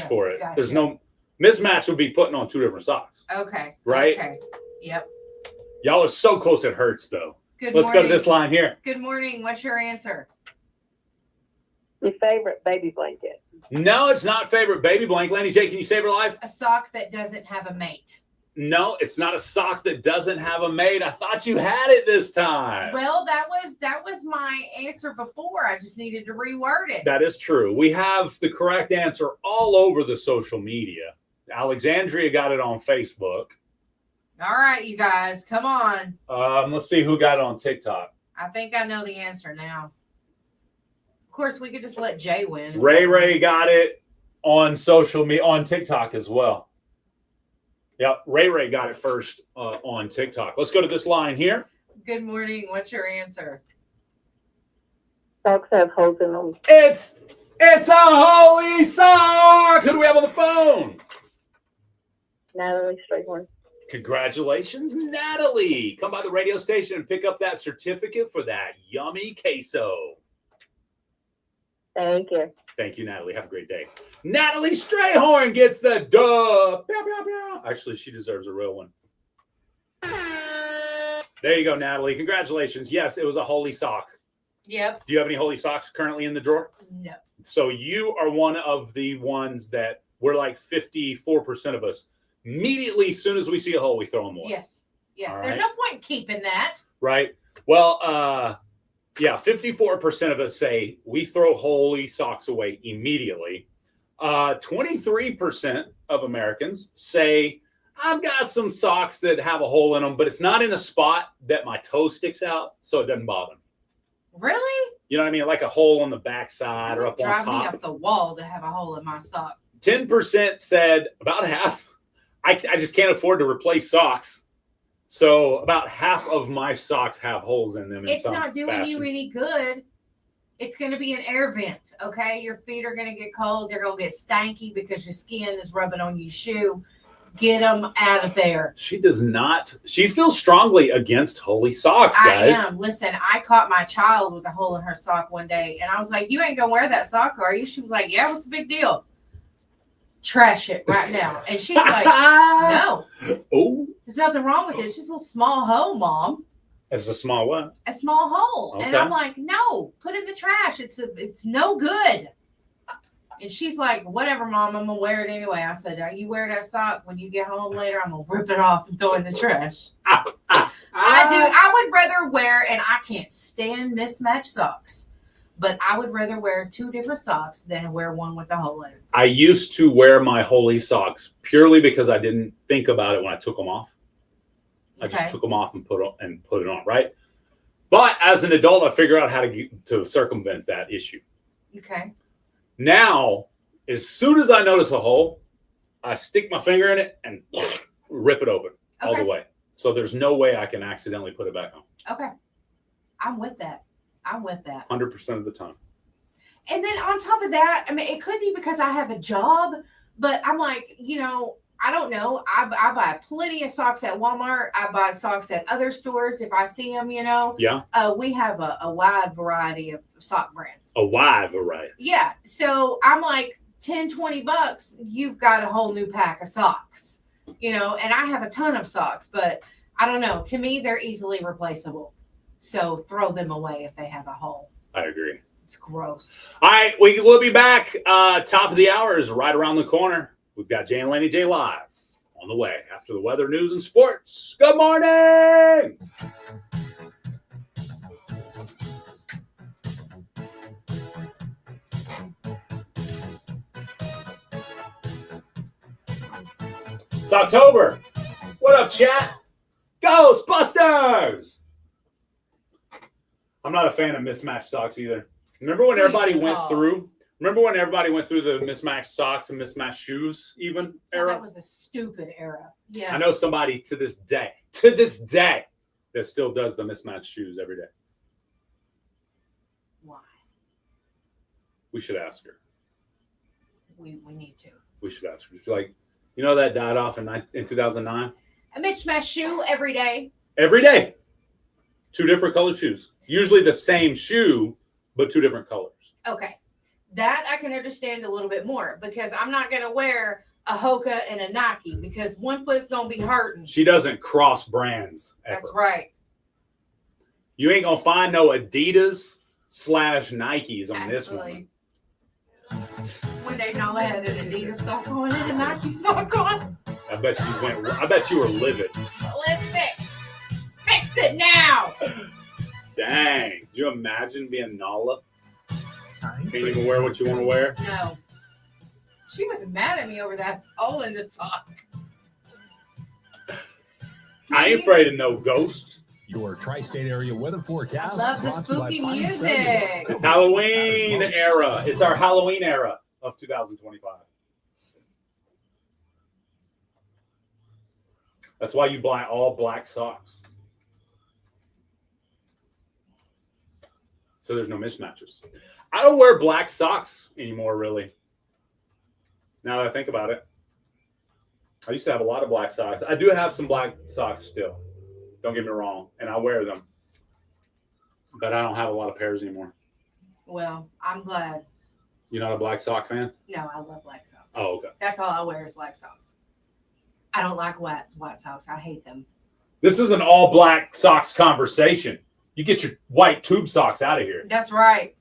for it. Gotcha. There's no mismatch would be putting on two different socks. Okay. Right? Okay. Yep. Y'all are so close it hurts though. Good Let's morning. go to this line here. Good morning. What's your answer? Your favorite baby blanket? No, it's not favorite baby blanket. Laney J, can you save her life? A sock that doesn't have a mate. No, it's not a sock that doesn't have a mate. I thought you had it this time. Well, that was my answer before. I just needed to reword it. That is true. We have the correct answer all over the social media. Alexandria got it on Facebook. All right, you guys, come on. Let's see who got it on TikTok. I think I know the answer now. Of course, we could just let Jay win. Ray got it on social media, on TikTok as well. Yep, Ray got it first on TikTok. Let's go to this line here. Good morning. What's your answer? Socks have holes in them. It's a holy sock. Who do we have on the phone? Natalie Strayhorn. Congratulations, Natalie. Come by the radio station and pick up that certificate for that yummy queso. Thank you. Thank you, Natalie. Have a great day. Natalie Strayhorn gets the duh. Actually, she deserves a real one. There you go, Natalie. Congratulations. Yes, it was a holy sock. Yep. Do you have any holy socks currently in the drawer? No. So you are one of the ones that we're like 54% of us. Immediately, as soon as we see a hole, we throw them away. Yes. Yes. All There's right. no point in keeping that. Right. Well, yeah, 54% of us say we throw holy socks away immediately. 23% of Americans say I've got some socks that have a hole in them, but it's not in a spot that my toe sticks out, so it doesn't bother me. Really? You know what I mean? Like a hole on the backside or up on Drive me top. up the wall to have a hole in my sock. 10% said, about half, I just can't afford to replace socks. So about half of my socks have holes in them. It's not doing you any good. It's going to be an air vent, okay? Your feet are going to get cold. They're going to get stanky because your skin is rubbing on your shoe. Get them out of there. She does not. She feels strongly against holy socks, guys. I am. Listen, I caught my child with a hole in her sock one day, and I was like, you ain't going to wear that sock, are you? She was like, yeah, what's the big deal? Trash it right now. And she's like, no. Oh. There's nothing wrong with it. It's just a little small hole, Mom. It's a small what? A small hole. Okay. And I'm like, no, put it in the trash. It's no good. And she's like, whatever, Mom, I'm going to wear it anyway. I said, you wear that sock when you get home later, I'm going to rip it off and throw it in the trash. I would rather wear, and I can't stand mismatched socks, but I would rather wear two different socks than wear one with a hole in it. I used to wear my holy socks purely because I didn't think about it when I took them off. I just took them off and put it on, right? But as an adult, I figured out how to circumvent that issue. Okay. Now, as soon as I notice a hole, I stick my finger in it and rip it open all the way. So there's no way I can accidentally put it back on. Okay. I'm with that. 100% of the time. And then on top of that, I mean, it could be because I have a job, but I'm like, I don't know. I buy plenty of socks at Walmart. I buy socks at other stores if I see them, Yeah. We have a wide variety of sock brands. A wide variety. Yeah. So I'm like, $10-20, you've got a whole new pack of socks, and I have a ton of socks, but I don't know. To me, they're easily replaceable. So throw them away if they have a hole. I agree. It's gross. All right, we'll be back. Top of the hour is right around the corner. We've got Jay and Laney J live on the way after the weather, news, and sports. Good morning. It's October. What up, chat? Ghostbusters! I'm not a fan of mismatched socks either. Remember when everybody went through the mismatched socks and mismatched shoes even era? That was a stupid era. Yeah. I know somebody to this day, that still does the mismatched shoes every day. Why? We should ask her. We need to. We should ask her. She's like, that died off in 2009? A mismatched shoe every day. Every day. 2 different color shoes. Usually the same shoe, but 2 different colors. Okay. That I can understand a little bit more because I'm not going to wear a Hoka and a Nike because one foot's going to be hurting. She doesn't cross brands ever. That's right. You ain't going to find no Adidas /Nikes on this one. When they know I had an Adidas sock on and a Nike sock on. I bet you were livid. Ballistic. Fix it now. Dang. Could you imagine being Nala? Can't even wear what you want to wear? No. She was mad at me over that hole in the sock. I ain't afraid of no ghosts. Your tri-state area weather forecast. I love the brought to you by spooky Fine music. Cellular. It's Halloween era. It's our Halloween era of 2025. That's why you buy all black socks. So there's no mismatches. I don't wear black socks anymore, really. Now that I think about it. I used to have a lot of black socks. I do have some black socks still. Don't get me wrong. And I wear them. But I don't have a lot of pairs anymore. Well, I'm glad. You're not a black sock fan? No, I love black socks. Oh, okay. That's all I wear is black socks. I don't like white socks. I hate them. This is an all black socks conversation. You get your white tube socks out of here. That's right.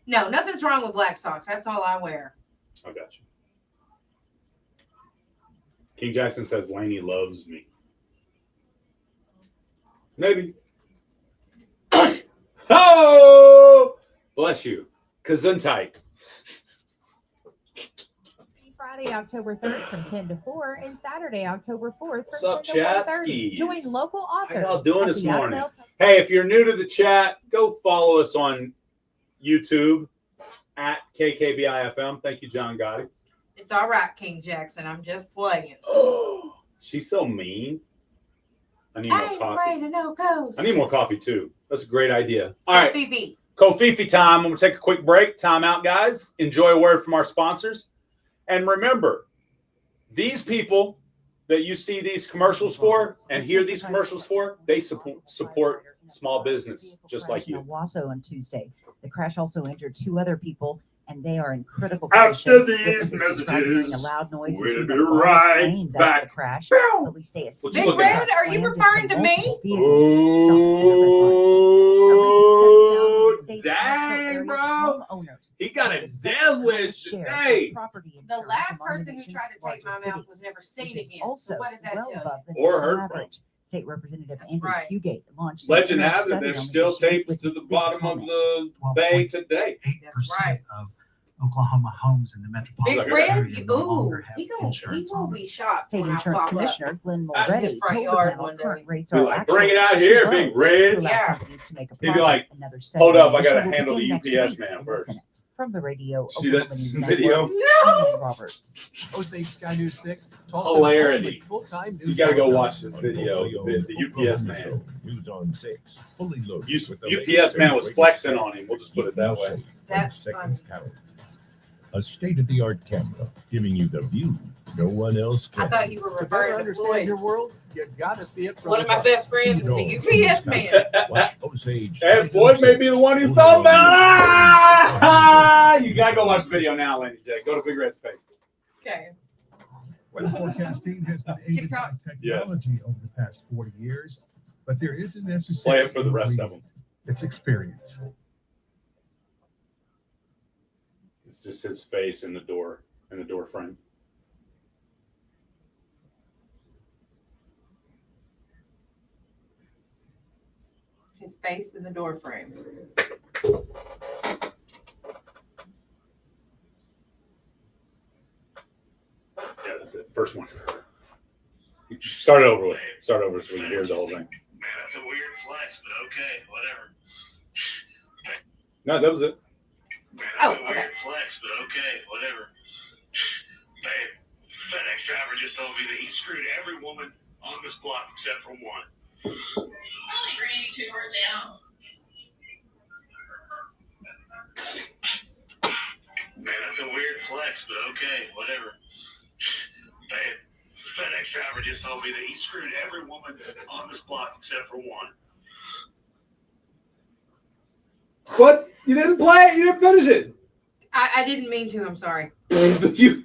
No, nothing's wrong with black socks. That's all I wear. I got you. King Jackson says Laney loves me. Maybe. Oh, bless you. Gesundheit. Friday, October 3rd from 10 to 4 and Saturday, October 4th What's from up, 10 to chat 1:30. skis? Join local authors. How y'all doing at this the morning? Outback. Hey, if you're new to the chat, go follow us on YouTube at KKBIFM. Thank you, John Gotti. It's all right, King Jackson. I'm just playing. Oh, she's so mean. I need I more ain't coffee. afraid of no ghosts. I need more coffee too. That's a great idea. All right. Fifi. Kofifi time. I'm going to take a quick break. Time out, guys. Enjoy a word from our sponsors. And remember, these people that you see these commercials for and hear these commercials for, they support small business, just like you. Wasso on Tuesday. The crash also injured 2 other people, and they are in critical After condition. these Witnesses described hearing messages, a loud noise and we'll seeing be a bomb right flames back. after the crash. Police say a What you Big looking Red, at? are you referring to me? Oh, dang, bro. He got a death wish today. The last person who tried to take my mouth was never seen again. So what does that tell you? Or heard from. State Representative That's Andrew right. Fugate launched. Legend an has it, study there's on the still issue tapes with to the this bottom of comment. the bay today. That's right. Of Oklahoma homes in the metropolitan Big Red, area no ooh, longer have he gonna insurance on be shocked State when I Insurance pop up. Commissioner Glenn Out in his Mulready front told the yard panel one day. current rates Be are like, actually bring it out too here, low Big Red. to allow Yeah. companies to make a He'd be profit. like, Another study hold up, I on the gotta issue will handle the begin next UPS week man in the first. Senate. From the radio, See Oklahoma that News video? Network, No! I'm Roberts. Osage Sky News 6. Hilarity. Full-time You news gotta go outlet. watch this video. The UPS man. News on 6. Fully loaded. with the UPS latest man and was greatest flexing tech. on him. We'll just put it that way. From That's seconds count. A state-of-the-art camera giving you the view no one else I can. thought you were To better referring to understand Floyd. your world, you gotta see it from One of my above. best friends is a UPS man. Watch Osage. And Floyd may be the one he's talking about. Ah! You gotta go watch the video now, Laney J. Go to Big Red's page. Okay. Weather forecasting has been aided by TikTok. technology over the past 40 years, but there isn't Play necessarily it for the rest of them. It's experience. It's just his face in the door frame. His face in the door frame. Yeah, that's it. First one. Start it over with. Start over so we can hear the whole thing. Man, that's a weird flex, but okay, whatever. No, that was it. Man, that's a weird flex, but okay, whatever. Babe, FedEx driver just told me that he screwed every woman on this block except for one. Only Granny 2 doors down. Man, that's a weird flex, but okay, whatever. Babe, FedEx driver just told me that he screwed every woman on this block except for one. What? You didn't play it. You didn't finish it. I didn't mean to. I'm sorry. You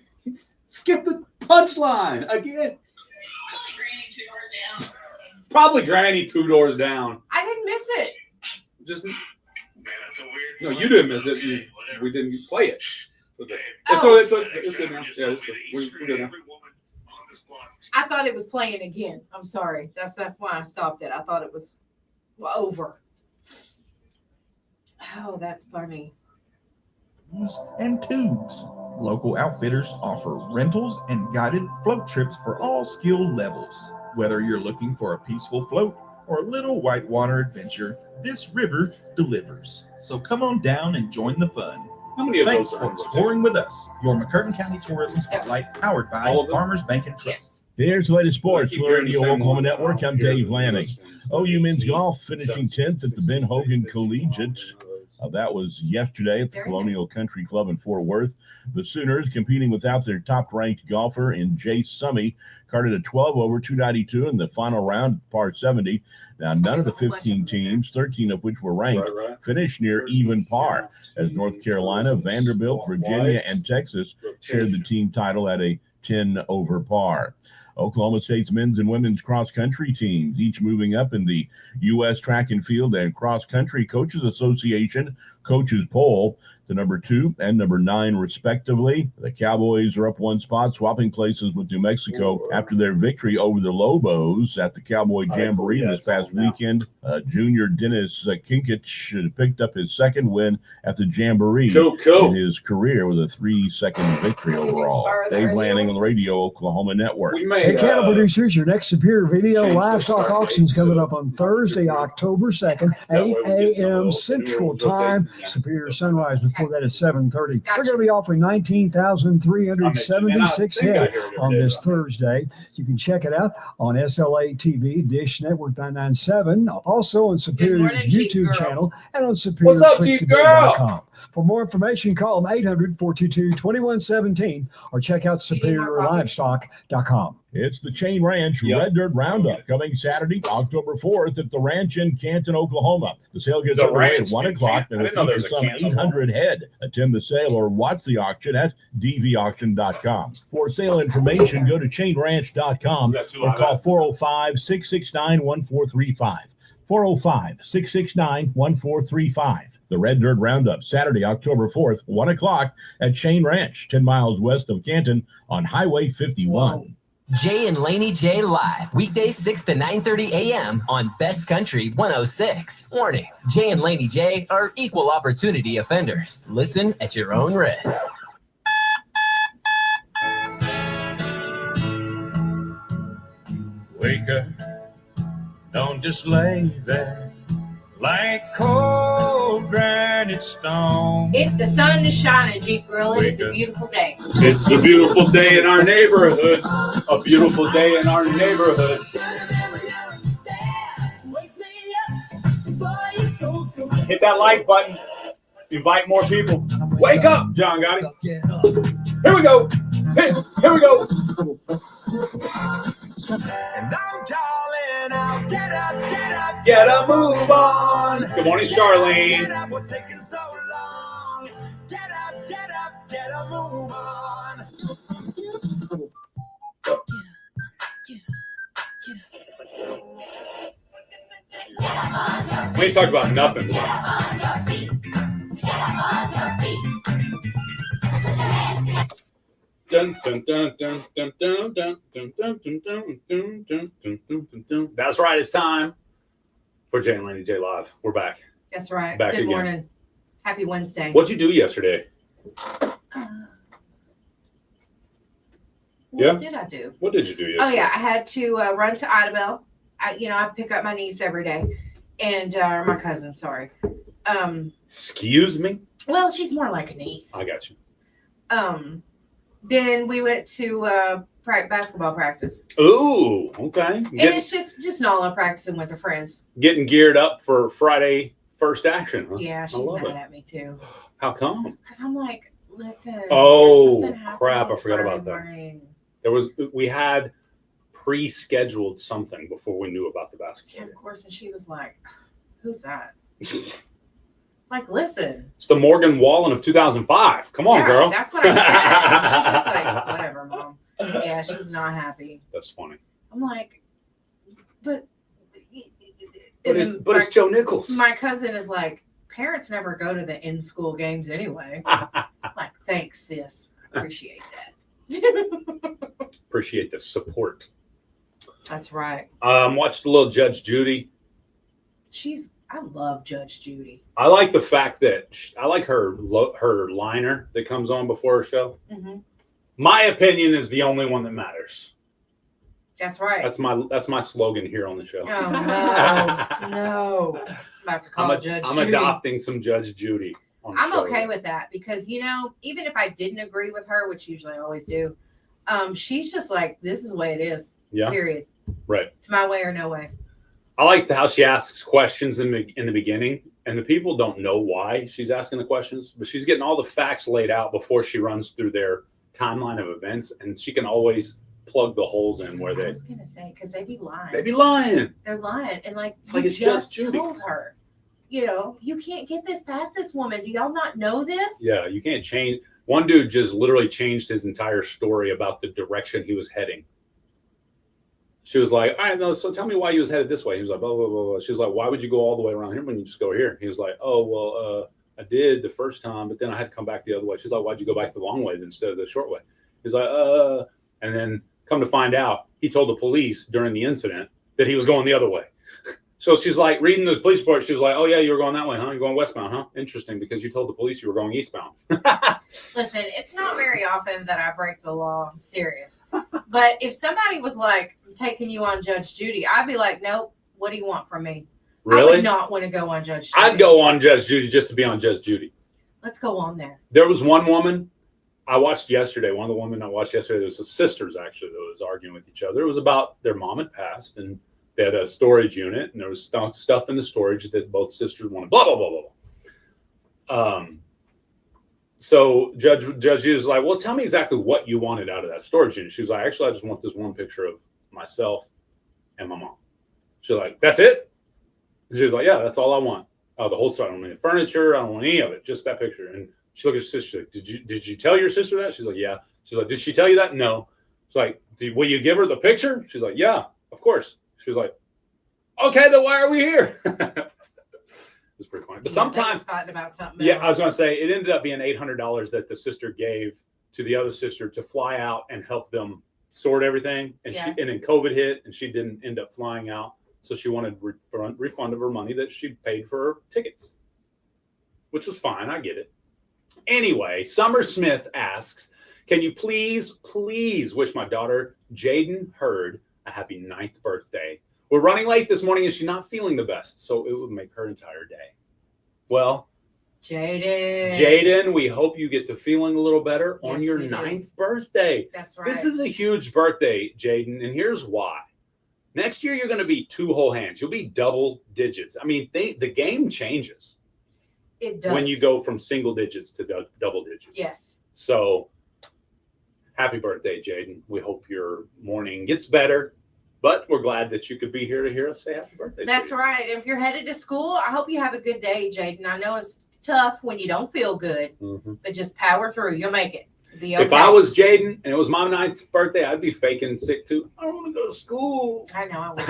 skipped the punchline again. Only Granny 2 doors down. Probably Granny 2 doors down. I didn't miss it. Just Man, that's a weird no, flex, you didn't but miss it. okay, whatever. We didn't play it. Okay. Oh. It's good now. Yeah, it's good. We're good now. I thought it was playing again. I'm sorry. That's why I stopped it. I thought it was over. Oh, that's funny. And tubes. Local outfitters offer rentals and guided float trips for all skill levels. Whether you're looking for a peaceful float or a little whitewater adventure, this river delivers. So come on down and join the fun. How many of Thanks those are for in rotation? exploring with us. Your McCurtain County Tourism Spotlight, powered by All of them? Farmers Bank and Trust. Yes. Here's the latest sports. I keep hearing the Radio same Oklahoma one. Network. I'm Hear Dave the Lanning. newest ones, OU men's 18, golf finishing 10th at the Ben Hogan Collegiate. That was yesterday at the Colonial Country Club in Fort Worth. The Sooners, competing without their top-ranked golfer in Jay Summey, carded a 12 over 292 in the final round, par 70. Now, none of the 15 teams, 13 of which were ranked, finished near even par, as North Carolina, Vanderbilt, Virginia, and Texas shared the team title at a 10 over par. Oklahoma State's men's and women's cross-country teams, each moving up in the U.S. Track and Field and Cross Country Coaches Association coaches poll to number 2 and number 9, respectively. The Cowboys are up one spot, swapping places with New Mexico after their victory over the Lobos at the Cowboy Jamboree this past weekend. Junior Dennis Kinkich picked up his second win at the Jamboree in his career with a 3-second victory overall. Dave Lanning on the Radio Oklahoma Network. Hey, cattle producers, your next Superior Video livestock auction is coming up on Thursday, October 2nd, 8 a.m. Central Time. Superior Sunrise before that is 7:30. We're going to be offering 19,376 head on this Thursday. You can check it out on SLA TV, Dish Network 997, also on Superior's YouTube channel and on SuperiorClickToBid.com. For more information, call them 800-422-2117 or check out SuperiorLivestock.com. It's the Chain Ranch Red Dirt Roundup coming Saturday, October 4th at the ranch in Canton, Oklahoma. The sale gets underway at 1 o'clock and it features some 800 head. Attend the sale or watch the auction at dvauction.com. For sale information, go to chainranch.com or call 405-669-1435. 405-669-1435. The Red Dirt Roundup, Saturday, October 4th, 1 o'clock at Chain Ranch, 10 miles west of Canton on Highway 51. Jay and Laney J live, weekdays 6 to 9:30 a.m. on Best Country 106. Warning, Jay and Laney J are equal opportunity offenders. Listen at your own risk. Wake up, don't just lay there like cold granite stone. The sun is shining, Jeep Gorilla. It's a beautiful day. It's a beautiful day in our neighborhood. A beautiful day in our neighborhood. Hit that like button. Invite more people. Wake up, John Gotti. Here we go. Here we go. And I'm calling out, get up, Get a move on. Good morning, Charlene. get up, what's taking so long? Get up, get a move on. We ain't talked about nothing. Dun, dun, dun, dun, dun, dun, dun, dun, dun, dun, dun, dun, dun, dun, dun, dun. That's right. It's time for Jay and Laney J Live. We're back. That's right. Back Good again. morning. Happy Wednesday. What'd you do yesterday? What did I do? What did you do yesterday? Oh, yeah. I had to run to Idabel. I pick up my niece every day. And my cousin, sorry. Excuse me? Well, she's more like a niece. I got you. Then we went to basketball practice. Ooh, okay. And it's just Nala practicing with her friends. Getting geared up for Friday first action, huh? Yeah, she's mad at me too. How come? Because I'm like, listen. Oh, something happened crap. I on forgot about Friday that. morning. We had pre-scheduled something before we knew about the basketball. Yeah, of course. And she was like, who's that? Like, listen. It's the Morgan Wallen of 2005. Come on, girl. That's what I said. She's just like, whatever, Mom. Yeah, she's not happy. That's funny. I'm like, but it's Joe Nichols. My cousin is like, parents never go to the in-school games anyway. I'm like, thanks, sis. Appreciate that. Appreciate the support. That's right. Watched a little Judge Judy. I love Judge Judy. I like the fact that I like her liner that comes on before her show. Mm-hmm. My opinion is the only one that matters. That's right. That's my slogan here on the show. Oh no. I'm about to call Judge I'm Judy. adopting some Judge Judy. I'm okay with that because even if I didn't agree with her, which usually I always do, she's just like, this is the way it is. Yeah. Period. Right. It's my way or no way. I like how she asks questions in the beginning, and the people don't know why she's asking the questions, but she's getting all the facts laid out before she runs through their timeline of events, and she can always plug the holes in where I was gonna say because they be lying. They be lying. They're lying, and it's like it's just Judy. told her, you can't get this past this woman. Do y'all not know this? Yeah, you can't change. One dude just literally changed his entire story about the direction he was heading. She was like, all right, no, so tell me why you was headed this way. He was like, blah, blah, blah, blah. She was like, why would you go all the way around here when you just go here? He was like, oh, well, I did the first time, but then I had to come back the other way. She's like, why'd you go back the long way instead of the short way? He's like, and then come to find out, he told the police during the incident that he was going the other way. So she's like reading the police report. She was like, oh, yeah, you were going that way, huh? You're going westbound, huh? Interesting, because you told the police you were going eastbound. Listen, it's not very often that I break the law. I'm serious. But if somebody was like, I'm taking you on Judge Judy, I'd be like, nope, what do you want from me? Really? I would not want to go on Judge Judy. I'd go on Judge Judy just to be on Judge Judy. Let's go on there. There was one woman I watched yesterday. One of the women I watched yesterday, there was sisters actually that was arguing with each other. It was about their mom had passed and they had a storage unit and there was stuff in the storage that both sisters wanted, blah, blah, blah, blah, blah. So Judge Judy was like, well, tell me exactly what you wanted out of that storage unit. She was like, actually, I just want this one picture of myself and my mom. She was like, that's it? And she was like, yeah, that's all I want. The whole story. I don't need furniture. I don't want any of it. Just that picture. And she looked at her sister. She's like, did you tell your sister that? She's like, yeah. She's like, did she tell you that? No. She's like, will you give her the picture? She's like, yeah, of course. She was like, okay, then why are we here? It's pretty funny. But sometimes, about something yeah, I was going to say it ended up being $800 that the sister gave to the other sister to fly out and help them sort everything. And and then COVID hit and she didn't end up flying out. So she wanted refund of her money that she paid for her tickets, which was fine. I get it. Anyway, Summer Smith asks, can you please wish my daughter, Jaden Hurd, a happy 9th birthday? We're running late this morning and she's not feeling the best, so it would make her entire day. Well, Jaden, we hope you get to feeling a little better on your 9th birthday. That's right. This is a huge birthday, Jaden, and here's why. Next year, you're going to be 2 whole hands. You'll be double digits. I mean, the game changes. It does. When you go from single digits to double digits. Yes. So, happy birthday, Jaden. We hope your morning gets better. But we're glad that you could be here to hear us say happy birthday. That's right. If you're headed to school, I hope you have a good day, Jaden. I know it's tough when you don't feel good, but just power through. You'll make it. Be okay. If I was Jaden and it was my 9th birthday, I'd be faking sick too. I don't want to go to school. I know. I would.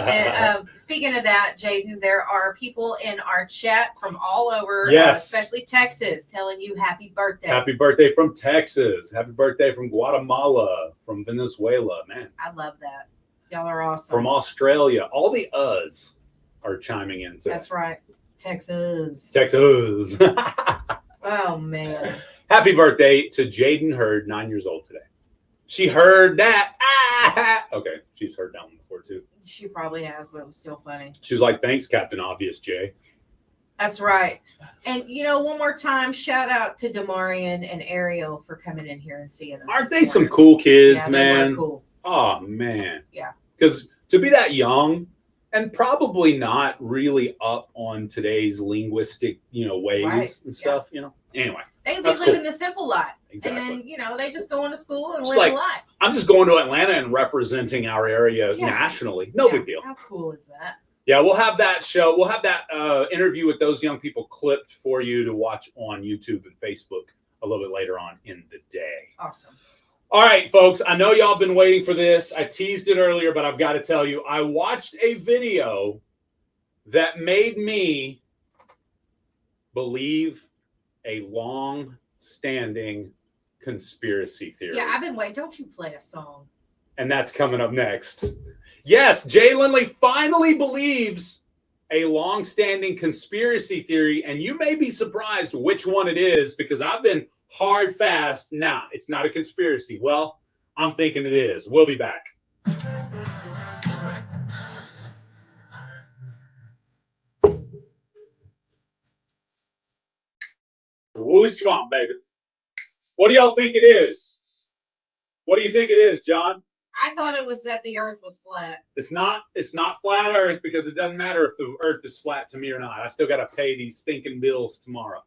And speaking of that, Jaden, there are people in our chat from all over, especially Texas, telling you happy birthday. Happy birthday from Texas. Happy birthday from Guatemala, from Venezuela. Man, I love that. Y'all are awesome. From Australia. All the us are chiming in today. That's right. Texas. Oh, man. Happy birthday to Jaden Hurd, 9 years old today. She heard that. Okay, she's heard that one before, too. She probably has, but it was still funny. She was like, thanks, Captain Obvious, Jay. That's right. And, one more time, shout out to Damarian and Ariel for coming in here and seeing us. Aren't they some cool kids, yeah, man? They were cool. Oh, man. Yeah. Because to be that young and probably not really up on today's linguistic, ways and stuff, Anyway. They be living the simple life. Exactly. And then, they just go into school and live a life. I'm just going to Atlanta and representing our area nationally. No big deal. How cool is that? Yeah, we'll have that show. We'll have that interview with those young people clipped for you to watch on YouTube and Facebook a little bit later on in the day. Awesome. All right, folks, I know y'all been waiting for this. I teased it earlier, but I've got to tell you, I watched a video that made me believe a long-standing conspiracy theory. Yeah, I've been waiting. Don't you play a song? And that's coming up next. Yes, Jay Lindley finally believes a long-standing conspiracy theory, and you may be surprised which one it is because I've been hard fast. Nah, it's not a conspiracy. Well, I'm thinking it is. We'll be back. Woolly Swamp, baby. What do y'all think it is? What do you think it is, John? I thought it was that the earth was flat. It's not. It's not flat Earth because it doesn't matter if the Earth is flat to me or not. I still got to pay these stinking bills tomorrow.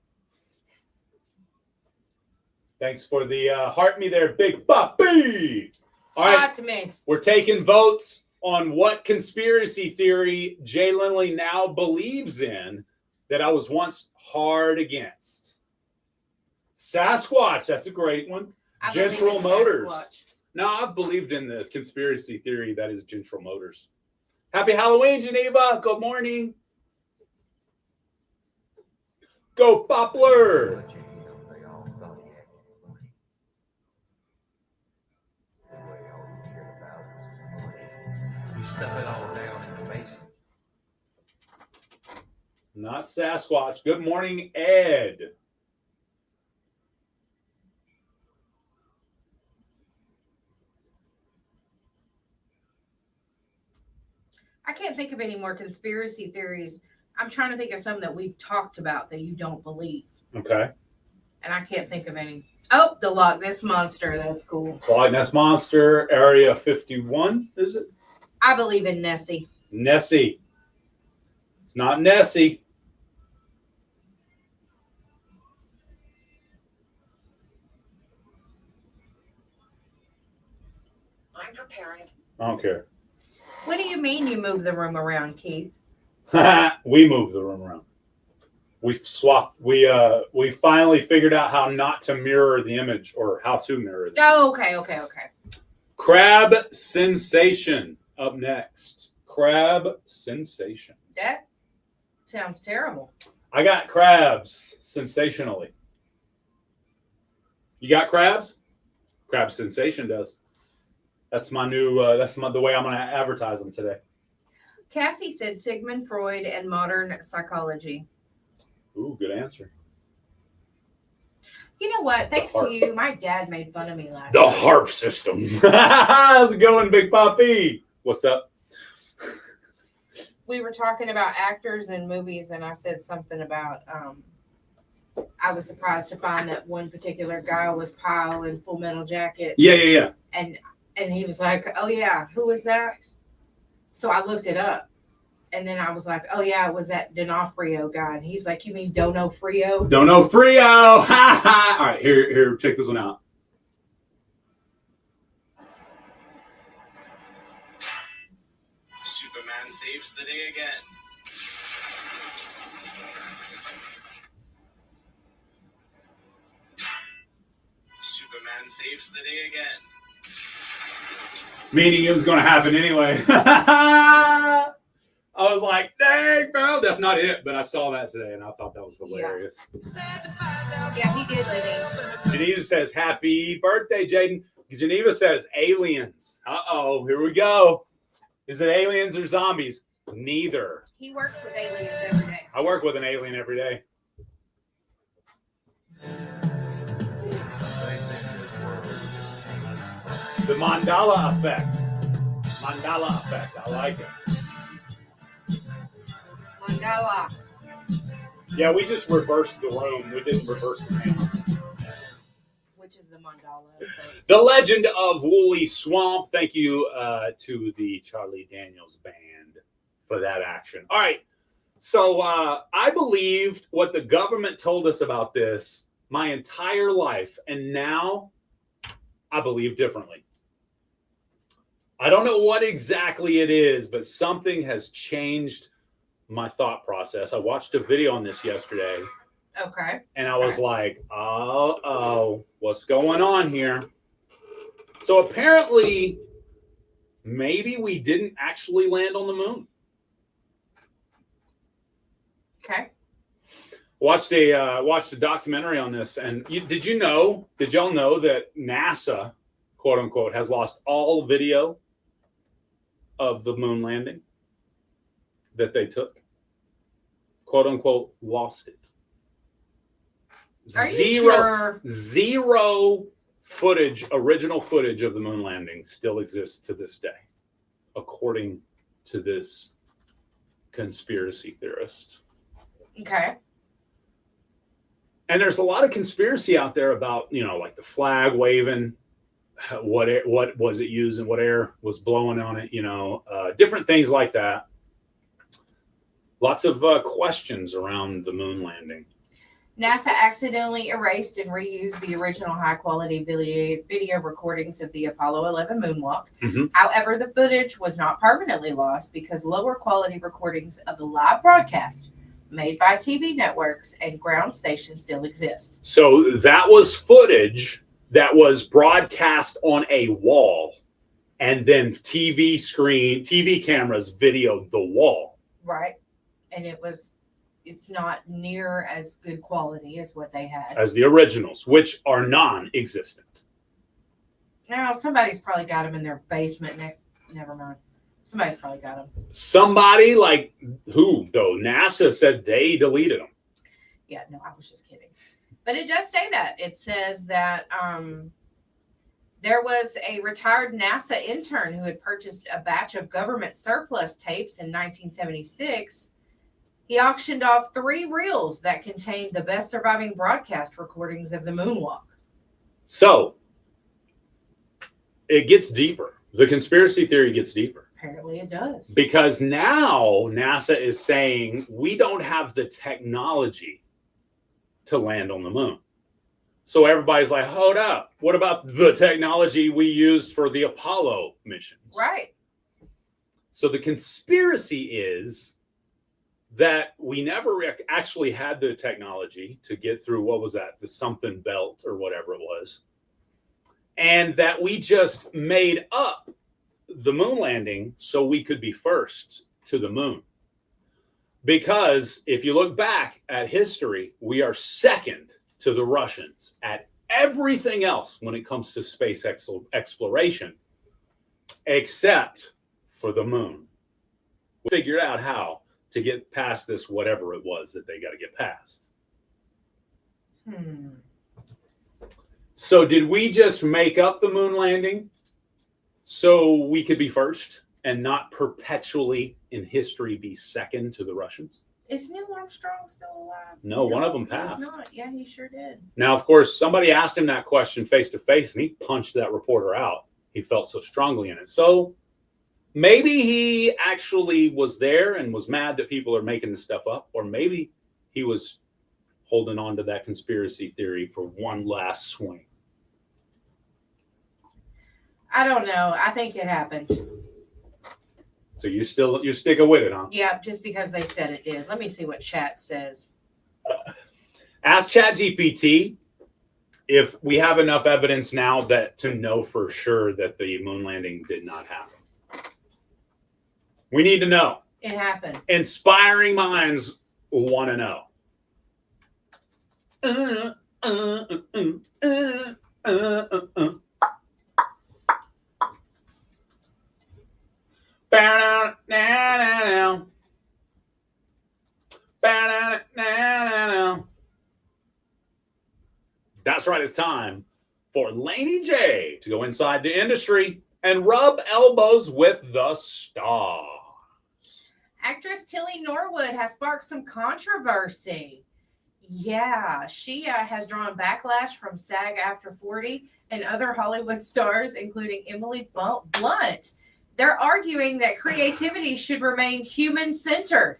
Thanks for the heart me there, Big Puppy. All right, Talk to me. we're taking votes on what conspiracy theory Jay Lindley now believes in that I was once hard against. Sasquatch, that's a great one. I believe in General Motors. Sasquatch. No, I've believed in the conspiracy theory that is General Motors. Happy Halloween, Geneva. Good morning. Go Poplar. We stuff it all down in the basement. Not Sasquatch. Good morning, Ed. I can't think of any more conspiracy theories. I'm trying to think of some that we've talked about that you don't believe. Okay. And I can't think of any. Oh, the Loch Ness Monster. That's cool. Loch Ness Monster, Area 51, is it? I believe in Nessie. Nessie. It's not Nessie. I'm preparing. I don't care. What do you mean you move the room around, Keith? We move the room around. We swapped. We finally figured out how not to mirror the image or how to mirror the Oh, okay. Crab Sensation up next. Crab Sensation. That sounds terrible. I got crabs sensationally. You got crabs? Crab Sensation does. That's my new. The way I'm going to advertise them today. Cassie said Sigmund Freud and modern psychology. Ooh, good answer. You know what? Thanks to you, my dad made fun of me last The night. HARP system. How's it going, Big Poppy? What's up? We were talking about actors and movies, and I said something about I was surprised to find that one particular guy was Pyle in Full Metal Jacket. Yeah. And he was like, "Oh yeah, who was that?" So I looked it up, and then I was like, "Oh yeah, it was that D'Onofrio guy." And he was like, "You mean D'Onofrio?" D'Onofrio. Ha ha. All right, here, check this one out. Superman saves the day again. Superman saves the day again. Meaning it was going to happen anyway. I was like, dang, bro. That's not it. But I saw that today, and I thought that was hilarious. Yeah, he did, Denise. Geneva says, happy birthday, Jaden. Geneva says, aliens. Uh-oh, here we go. Is it aliens or zombies? Neither. He works with aliens every day. I work with an alien every day. The Mandala effect. Mandala effect. I like it. Mandala. Yeah, we just reversed the room. We didn't reverse the camera. Which is the Mandala effect. The Legend of Woolly Swamp. Thank you to the Charlie Daniels Band for that action. All right. So I believed what the government told us about this my entire life. And now I believe differently. I don't know what exactly it is, but something has changed my thought process. I watched a video on this yesterday. Okay. And I was like, oh, what's going on here? So apparently, maybe we didn't actually land on the moon. Okay. Watched a documentary on this, and did y'all know that NASA, quote unquote, has lost all video of the moon landing that they took? Quote unquote, lost it. Are you sure? Zero footage, original footage of the moon landing still exists to this day. according to this conspiracy theorist. Okay. And there's a lot of conspiracy out there about, like the flag waving, what was it used and what air was blowing on it, different things like that. Lots of questions around the moon landing. NASA accidentally erased and reused the original high-quality video recordings of the Apollo 11 moonwalk. Mm-hmm. However, the footage was not permanently lost because lower quality recordings of the live broadcast made by TV networks and ground stations still exist. So that was footage that was broadcast on a wall, and then TV cameras videoed the wall. Right. And it's not near as good quality as what they had. As the originals, which are non-existent. Now, somebody's probably got them in their basement never mind. Somebody's probably got them. Somebody like who, though? NASA said they deleted them. Yeah, no, I was just kidding. But it does say that. It says that there was a retired NASA intern who had purchased a batch of government surplus tapes in 1976. He auctioned off 3 reels that contained the best surviving broadcast recordings of the moonwalk. So it gets deeper. The conspiracy theory gets deeper. Apparently it does. Because now NASA is saying we don't have the technology to land on the moon. So everybody's like, hold up. What about the technology we used for the Apollo missions? Right. So the conspiracy is that we never actually had the technology to get through, what was that? The something belt or whatever it was. And that we just made up the moon landing so we could be first to the moon. Because if you look back at history, we are second to the Russians at everything else when it comes to space exploration, except for the moon. We figured out how to get past this, whatever it was that they got to get past. So did we just make up the moon landing so we could be first and not perpetually in history be second to the Russians? Is Neil Armstrong still alive? No, one of them passed. He's not. Yeah, he sure did. Now, of course, somebody asked him that question face to face, and he punched that reporter out. He felt so strongly in it. So maybe he actually was there and was mad that people are making this stuff up, or maybe he was holding on to that conspiracy theory for one last swing. I don't know. I think it happened. So you're sticking with it, huh? Yeah, just because they said it did. Let me see what chat says. Ask ChatGPT if we have enough evidence now to know for sure that the moon landing did not happen. We need to know. It happened. Inspiring minds want to know. That's right, it's time for Laney J to go inside the industry and rub elbows with the stars. Actress Tilly Norwood has sparked some controversy. Yeah, she has drawn backlash from SAG After 40 and other Hollywood stars, including Emily Blunt. They're arguing that creativity should remain human-centered.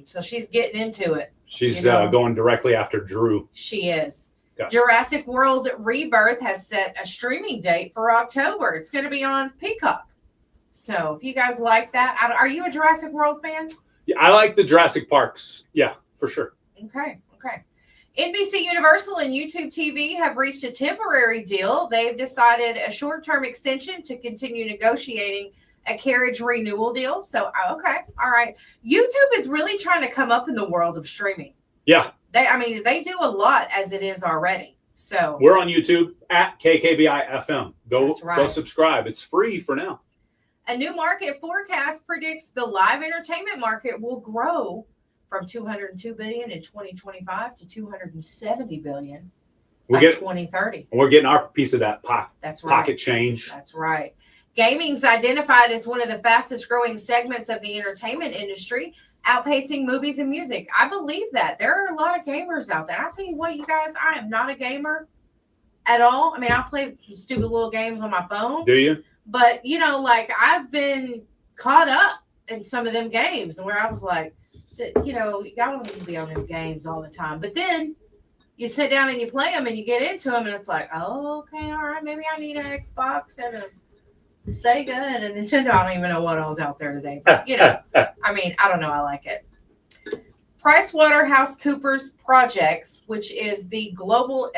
So she's getting into it. She's going directly after Drew. She is. Gotcha. Jurassic World Rebirth has set a streaming date for October. It's going to be on Peacock. So if you guys like that, are you a Jurassic World fan? Yeah, I like the Jurassic Parks. Yeah, for sure. Okay. NBC Universal and YouTube TV have reached a temporary deal. They've decided a short-term extension to continue negotiating a carriage renewal deal. So, okay. All right. YouTube is really trying to come up in the world of streaming. Yeah. They do a lot as it is already. So we're on YouTube at KKBI FM. Go subscribe. It's free for now. A new market forecast predicts the live entertainment market will grow from $202 billion in 2025 to $270 billion by 2030. We're getting our piece of that That's right. pocket change. That's right. Gaming's identified as one of the fastest growing segments of the entertainment industry, outpacing movies and music. I believe that. There are a lot of gamers out there. I'll tell you what, you guys, I am not a gamer at all. I mean, I play stupid little games on my phone. Do you? But, you know, like, I've been caught up in some of them games where I was like, you know, y'all don't need to be on them games all the time. But then you sit down and you play them and you get into them and it's like, oh, okay, all right, maybe I need an Xbox and a Sega and a Nintendo. I don't even know what else out there today. But, you know, I mean, I don't know. I like it. PricewaterhouseCoopers Projects, which is the global,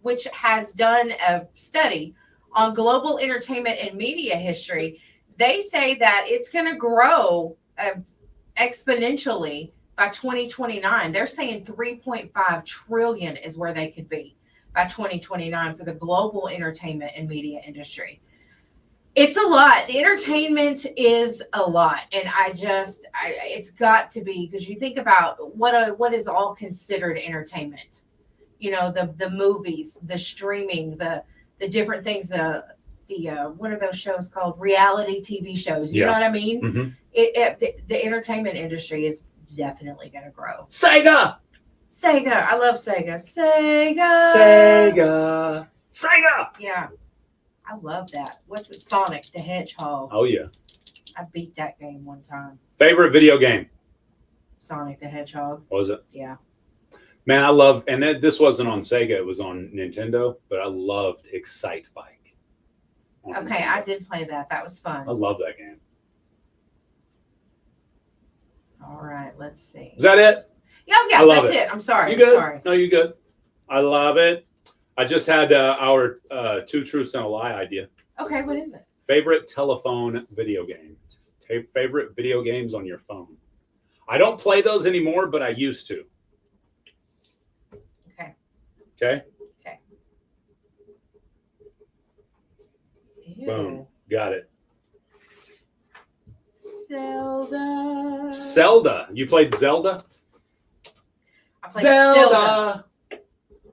which has done a study on global entertainment and media history, they say that it's going to grow exponentially by 2029. They're saying 3.5 trillion is where they could be by 2029 for the global entertainment and media industry. It's a lot. The entertainment is a lot. And it's got to be, because you think about what is all considered entertainment. You know, the movies, the streaming, the different things, the what are those shows called? Reality TV shows. You know what I mean? Mm-hmm. The entertainment industry is definitely going to grow. Sega. I love Sega. Sega. Yeah. I love that. What's it? Sonic the Hedgehog. Oh, yeah. I beat that game one time. Favorite video game? Sonic the Hedgehog. What was it? Yeah. Man, I love, and this wasn't on Sega, it was on Nintendo, but I loved Excite Bike. Okay, Nintendo. I did play that. That was fun. I love that game. All right, let's see. Is that it? Yeah, that's it. I'm sorry. You good? Sorry. No, you good. I love it. I just had our 2 truths and a lie idea. Okay, what is it? Favorite telephone video game. Favorite video games on your phone. I don't play those anymore, but I used to. Okay. Okay? Okay. Boom. Got it. Zelda. You played Zelda? I played Zelda.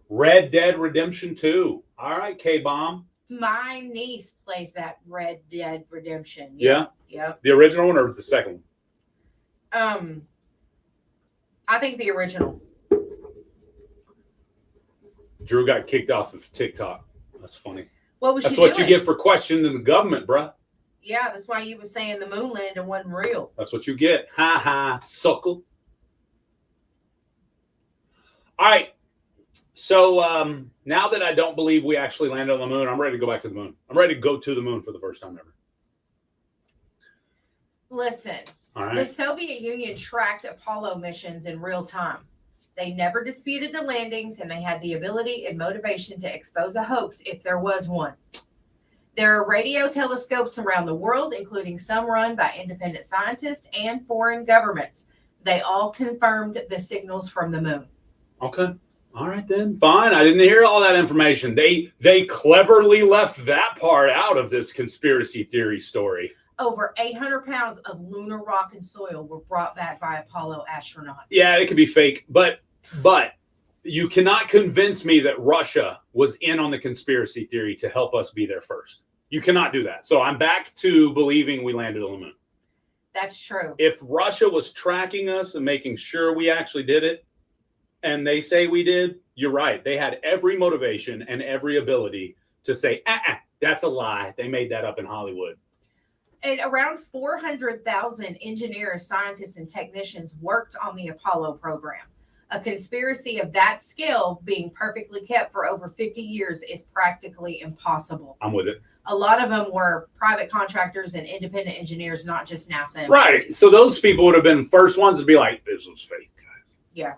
Red Dead Redemption 2. All right, K-Bomb. My niece plays that Red Dead Redemption. Yeah? Yep. The original one or the second one? I think the original. Drew got kicked off of TikTok. That's funny. What was That's what you get for questioning the government, bruh. Yeah, that's why you were saying the moon landing wasn't real. That's what you get. Ha ha, suckle. All right. So now that I don't believe we actually landed on the moon, I'm ready to go back to the moon. I'm ready to go to the moon for the first time ever. Listen, the Soviet Union tracked Apollo missions in real time. They never disputed the landings, and they had the ability and motivation to expose a hoax if there was one. There are radio telescopes around the world, including some run by independent scientists and foreign governments. They all confirmed the signals from the moon. Okay. All right, then. Fine. I didn't hear all that information. They cleverly left that part out of this conspiracy theory story. Over 800 pounds of lunar rock and soil were brought back by Apollo astronauts. Yeah, it could be fake, but you cannot convince me that Russia was in on the conspiracy theory to help us be there first. You cannot do that. So I'm back to believing we landed on the moon. That's true. If Russia was tracking us and making sure we actually did it, and they say we did, you're right. They had every motivation and every ability to say, that's a lie. They made that up in Hollywood. And around 400,000 engineers, scientists, and technicians worked on the Apollo program. A conspiracy of that scale being perfectly kept for over 50 years is practically impossible. I'm with it. A lot of them were private contractors and independent engineers, not just NASA employees. Right. So those people would have been first ones to be like, this was fake, guys. Yeah.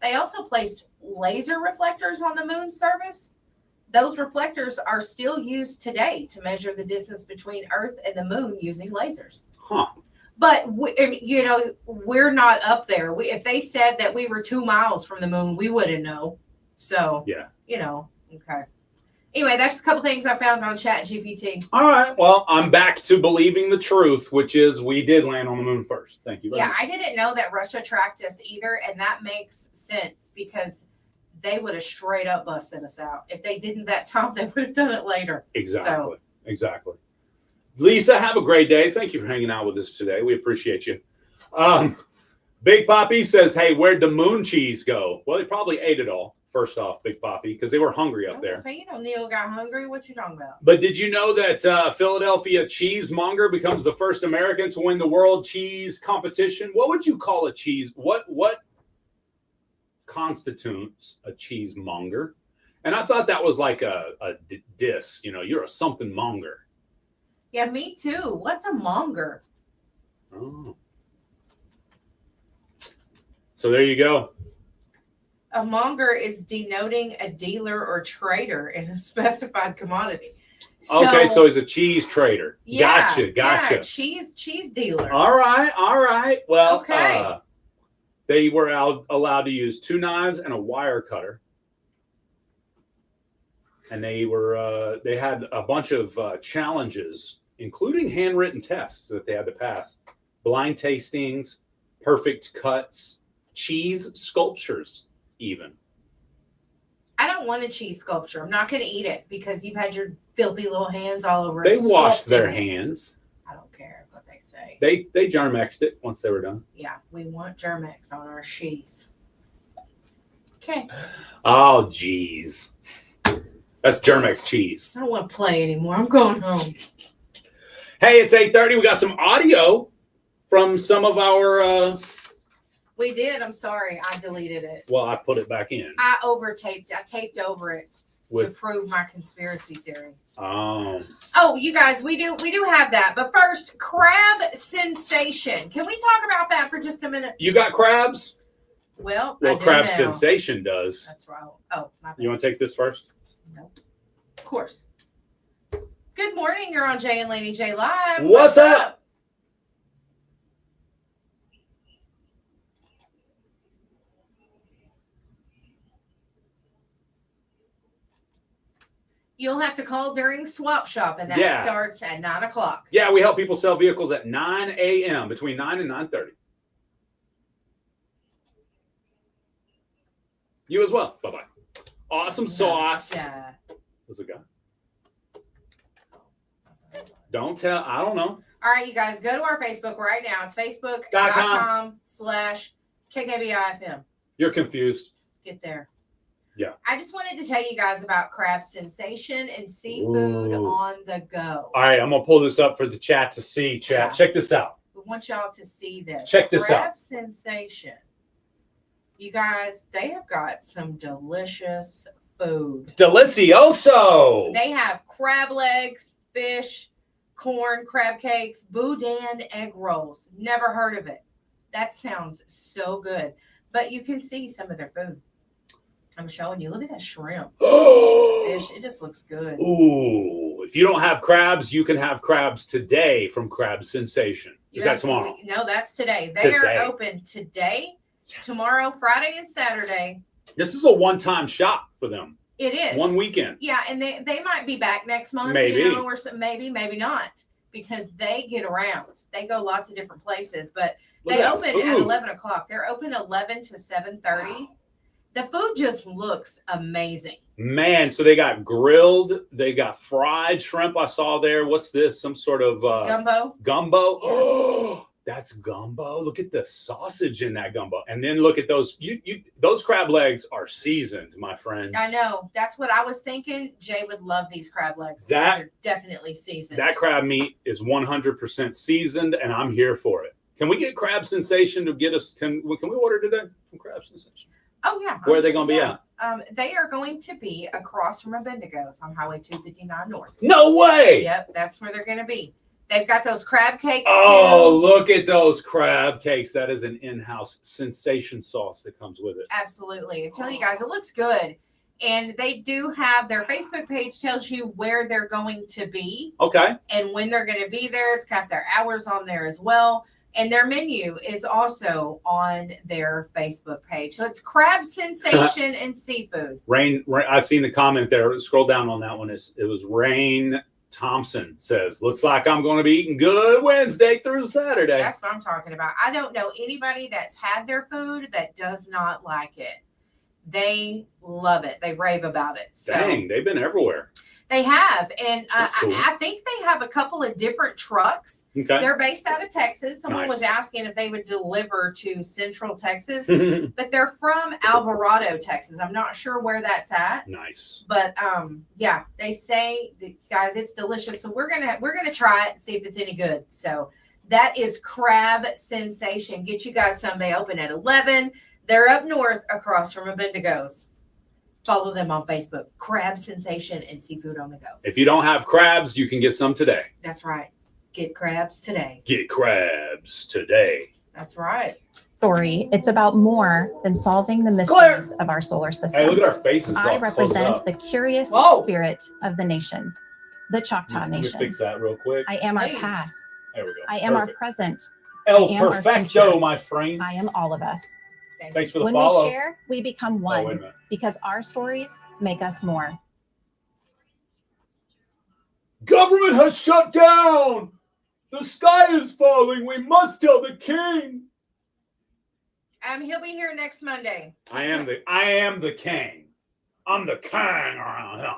They also placed laser reflectors on the moon surface. Those reflectors are still used today to measure the distance between Earth and the moon using lasers. Huh. But, we're not up there. If they said that we were 2 miles from the moon, we wouldn't know. So, yeah. Okay. Anyway, that's a couple things I found on ChatGPT. All right. Well, I'm back to believing the truth, which is we did land on the moon first. Thank you very much. I didn't know that Russia tracked us either, and that makes sense because they would have straight up busted us out. If they didn't that time, they would have done it later. Exactly. Exactly. Lisa, have a great day. Thank you for hanging out with us today. We appreciate you. Big Poppy says, hey, where'd the moon cheese go? Well, they probably ate it all, first off, Big Poppy, because they were hungry up there. Say, Neil got hungry. What you talking about? But did you know that Philadelphia cheesemonger becomes the first American to win the world cheese competition? What would you call a cheese? What constitutes a cheesemonger? And I thought that was like a diss. You're a something monger. Yeah, me too. What's a monger? Oh. So there you go. A monger is denoting a dealer or trader in a specified commodity. Okay, so he's a cheese trader. Yeah, Gotcha. Yeah, cheese dealer. All right. Well, okay. They were allowed to use 2 knives and a wire cutter. And they had a bunch of challenges, including handwritten tests that they had to pass. Blind tastings, perfect cuts, cheese sculptures even. I don't want a cheese sculpture. I'm not going to eat it because you've had your filthy little hands all over it. They washed their hands. I don't care what they say. They Germexed it once they were done. Yeah, we want Germex on our cheese. Okay. Oh, geez. That's Germex cheese. I don't want to play anymore. I'm going home. Hey, it's 8:30. We got some audio from some of our... We did. I'm sorry. I deleted it. Well, I put it back in. I taped over it to prove my conspiracy theory. Oh, you guys, we do have that. But first, crab sensation. Can we talk about that for just a minute? You got crabs? Well, Crab Sensation does. That's right. Oh, my bad. You want to take this first? No. Of course. Good morning. You're on Jay and Laney J Live. What's up? You'll have to call during swap shop, and that starts at 9 o'clock. Yeah, we help people sell vehicles at 9 a.m., between 9 and 9:30. You as well. Bye-bye. Awesome sauce. There's a guy. Don't tell. I don't know. All right, you guys, go to our Facebook right now. It's facebook.com/KKBIFM. You're confused. Get there. Yeah. I just wanted to tell you guys about crab sensation and seafood on the go. All right, I'm going to pull this up for the chat to see. Chat, Yeah. Check this out. We want y'all to see this. Check this out. Crab sensation. You guys, they have got some delicious food. Delicioso. They have crab legs, fish, corn, crab cakes, boudin egg rolls. Never heard of it. That sounds so good. But you can see some of their food. I'm showing you. Look at that shrimp. Fish. It just looks good. Ooh. If you don't have crabs, you can have crabs today from Crab Sensation. Is that tomorrow? No, that's today. They are open today, tomorrow, Friday, and Saturday. This is a one-time shop for them. It is. One weekend. Yeah, and they might be back next month. Maybe. Or maybe not. Because they get around. They go lots of different places. But they open at 11 o'clock. They're open 11 to 7:30. Wow. The food just looks amazing. Man, so they got grilled, they got fried shrimp I saw there. What's this? Some sort of gumbo? Gumbo? Yeah. Oh, that's gumbo. Look at the sausage in that gumbo. And then look at those. Those crab legs are seasoned, my friends. I know. That's what I was thinking. Jay would love these crab legs. They're definitely seasoned. That crab meat is 100% seasoned, and I'm here for it. Can we get Crab Sensation to get us? Can we order today from Crab Sensation? Oh, yeah. Where are they going to be at? They are going to be across from Bendigo's on Highway 259 North. No way! Yep, that's where they're going to be. They've got those crab cakes, Oh, look at those crab cakes. That is an in-house sensation sauce that comes with it. Absolutely. I'm telling you guys, it looks good. And they do have their Facebook page tells you where they're going to be. Okay. And when they're going to be there. It's got their hours on there as well. And their menu is also on their Facebook page. So it's Crab Sensation and Seafood. Rain, I've seen the comment there. Scroll down on that one. It was Rain Thompson says, looks like I'm going to be eating good Wednesday through Saturday. That's what I'm talking about. I don't know anybody that's had their food that does not like it. They love it. They rave about it. So, dang, they've been everywhere. They have, and Cool. I think they have a couple of different trucks. Okay. They're based out of Texas. Someone was asking if they would deliver to Central Texas, but they're from Alvarado, Texas. I'm not sure where that's at. Nice. But yeah, they say, guys, it's delicious. So we're gonna try it and see if it's any good. So that is Crab Sensation. Get you guys some. They open at 11. They're up north across from Abendigo's. Follow them on Facebook, Crab Sensation and Seafood on the Go. If you don't have crabs, you can get some today. That's right. Get crabs today. Get crabs today. That's right. Story. It's about more than solving the mysteries of our solar system. Hey, look at our faces. I up, represent the curious spirit of the nation, the Choctaw Let me Nation. fix that real quick. I am our past. There we go. I am our Perfect. present. El I am our perfecto, future. my friends. I am all of us. Thanks for the When follow. we share, we become wait a one minute. because our stories make us more. Government has shut down. The sky is falling. We must tell the king. He'll be here next Monday. I am the king. I'm the king around here.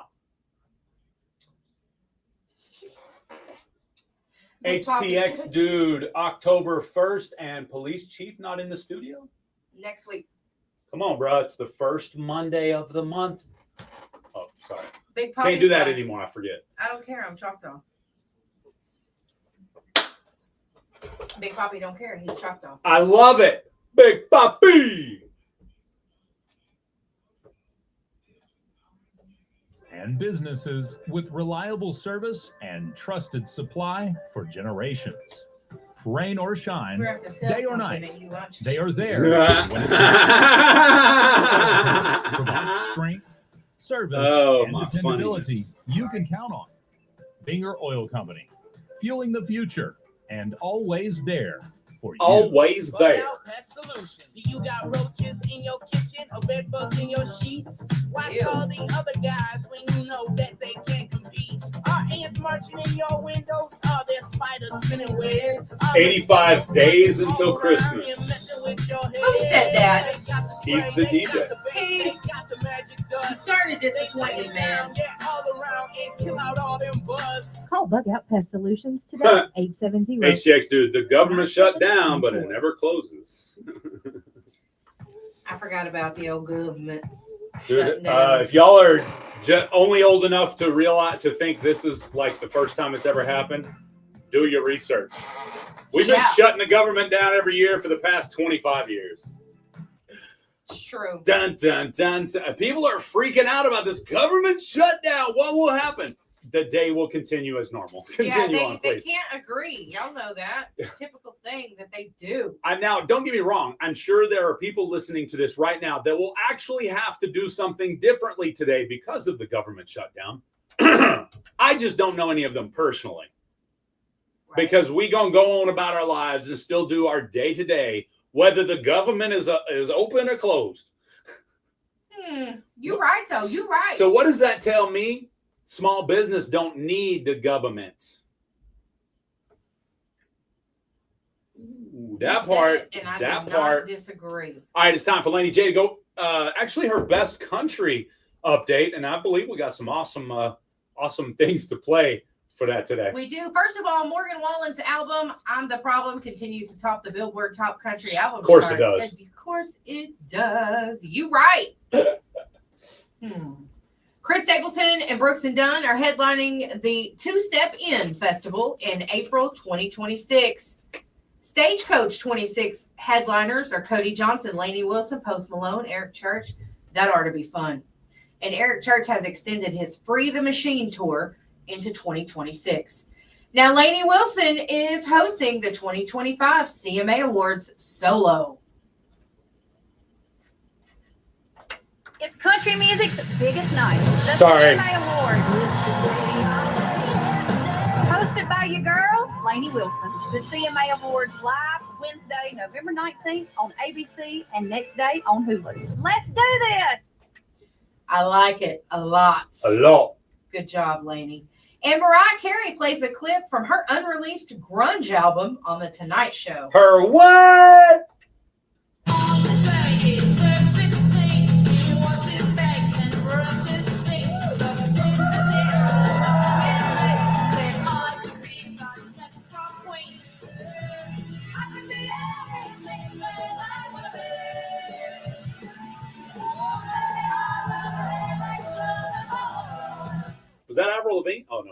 HTX dude, October 1st, and police chief not in the studio? Next week. Come on, bro. It's the first Monday of the month. Oh, sorry. Big Can't do that Poppy's anymore. I forget. I don't care. I'm Choctaw. Big Poppy don't care. He's Choctaw. I love it. Big Papi. And businesses with reliable service and trusted supply for generations. Rain or shine, We're gonna have to sell day or something night, that you want. they are there. Provide strength, service, and my dependability funniness. you can count on. Binger Oil Company, fueling the future and always there for you. Always there. Pest solution. Do you got roaches in your kitchen or bed bugs in your sheets? Why call the other guys when you know that they can't compete? Are ants marching in your windows? Are there spiders spinning webs? 85 days until Christmas. Who said that? Keith the DJ. Keith, you starting to disappoint me, man. Call Bug Out Pest Solutions today, 870. HTX dude, the government shut down, but it never closes. I forgot about the old government. Dude, if y'all are only old enough to realize, to think this is like the first time it's ever happened, do your research. We've been shutting the government down every year for the past 25 years. It's true. Dun, dun, dun, dun. People are freaking out about this government shutdown. What will happen? The day will continue as normal. Continue on, they please. can't agree. Y'all know that. It's a typical thing that they do. Now, don't get me wrong. I'm sure there are people listening to this right now that will actually have to do something differently today because of the government shutdown. I just don't know any of them personally. Right. Because we gonna go on about our lives and still do our day-to-day, whether the government is open or closed. You're right, though. You're right. So what does that tell me? Small business don't need the government. Ooh, that part. And I that do part. not disagree. All right, it's time for Laney J to go. Actually, her best country update, and I believe we got some awesome things to play for that today. We do. First of all, Morgan Wallen's album "I'm the Problem" continues to top the Billboard Top Country Album. Of course chart. it does. Of course it does. You right. Chris Stapleton and Brooks and Dunn are headlining the Two Step In Festival in April 2026. Stagecoach 26 headliners are Cody Johnson, Lainey Wilson, Post Malone, Eric Church. That ought to be fun. And Eric Church has extended his Free the Machine tour into 2026. Now, Lainey Wilson is hosting the 2025 CMA Awards solo. It's country music's biggest night. The Sorry. CMA Awards. Hosted by your girl, Lainey Wilson. The CMA Awards live Wednesday, November 19th on ABC and next day on Hulu. Let's do this. I like it a lot. A lot. Good job, Lainey. And Mariah Carey plays a clip from her unreleased grunge album on The Tonight Show. Her what? Was that Avril Lavigne? Oh, no.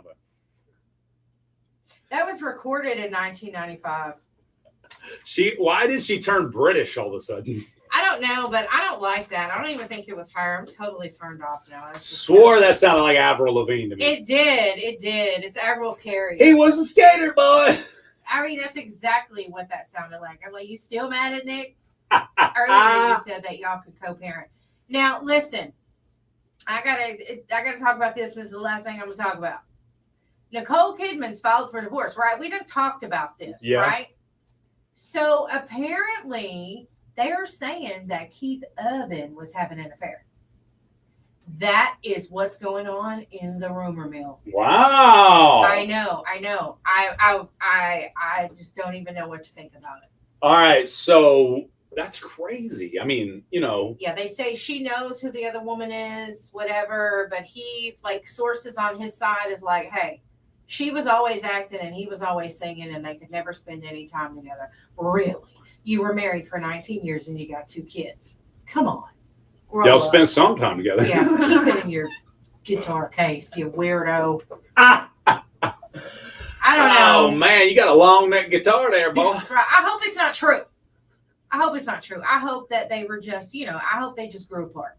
That was recorded in 1995. Why did she turn British all of a sudden? I don't know, but I don't like that. I don't even think it was her. I'm totally turned off now. Swore that sounded like Avril Lavigne to me. It did. It did. It's Avril Carey. He was a skater boy. I mean, that's exactly what that sounded like. I'm like, you still mad at Nick? Earlier you said that y'all could co-parent. Now, listen, I gotta talk about this. This is the last thing I'm gonna talk about. Nicole Kidman's filed for divorce, right? We done talked about this, right? So apparently they are saying that Keith Urban was having an affair. That is what's going on in the rumor mill. Wow. I know. I just don't even know what to think about it. All right, so that's crazy. I mean, Yeah, they say she knows who the other woman is, whatever, but he, like, sources on his side is like, hey, she was always acting and he was always singing and they could never spend any time together. Really? You were married for 19 years and you got 2 kids. Come on. They'll spend some time together. Yeah, keep it in your guitar case, you weirdo. I don't know. Oh, man, you got a long neck guitar there, boy. That's right. I hope it's not true. I hope that they were just, I hope they just grew apart.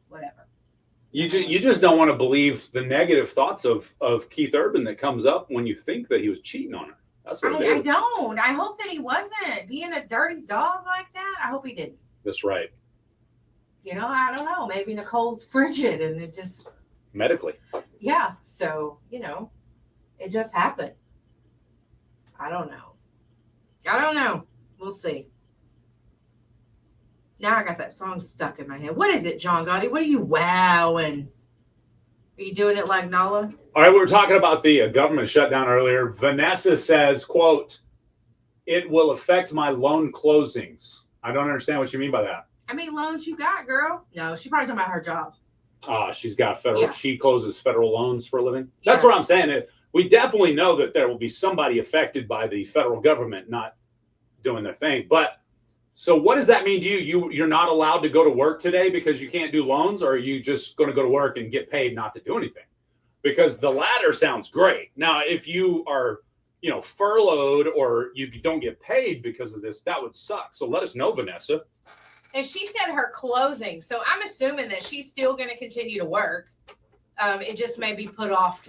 Whatever. You just don't want to believe the negative thoughts of Keith Urban that comes up when you think that he was cheating on her. That's what it is. I don't. I hope that he wasn't being a dirty dog like that. I hope he didn't. That's right. I don't know. Maybe Nicole's frigid and it just. Medically. Yeah. So, it just happened. I don't know. We'll see. Now I got that song stuck in my head. What is it, John Gotti? What are you wowing? Are you doing it like Nala? All right, we were talking about the government shutdown earlier. Vanessa says, quote, "It will affect my loan closings." I don't understand what you mean by that. How many loans you got, girl? No, she's probably talking about her job. She's got federal. Yeah. She closes federal loans for a living. That's what I'm saying. We definitely know that there will be somebody affected by the federal government not doing their thing. But so what does that mean to you? You're not allowed to go to work today because you can't do loans, or are you just going to go to work and get paid not to do anything? Because the latter sounds great. Now, if you are, furloughed or you don't get paid because of this, that would suck. So let us know, Vanessa. And she said her closing. So I'm assuming that she's still going to continue to work. It just may be put off.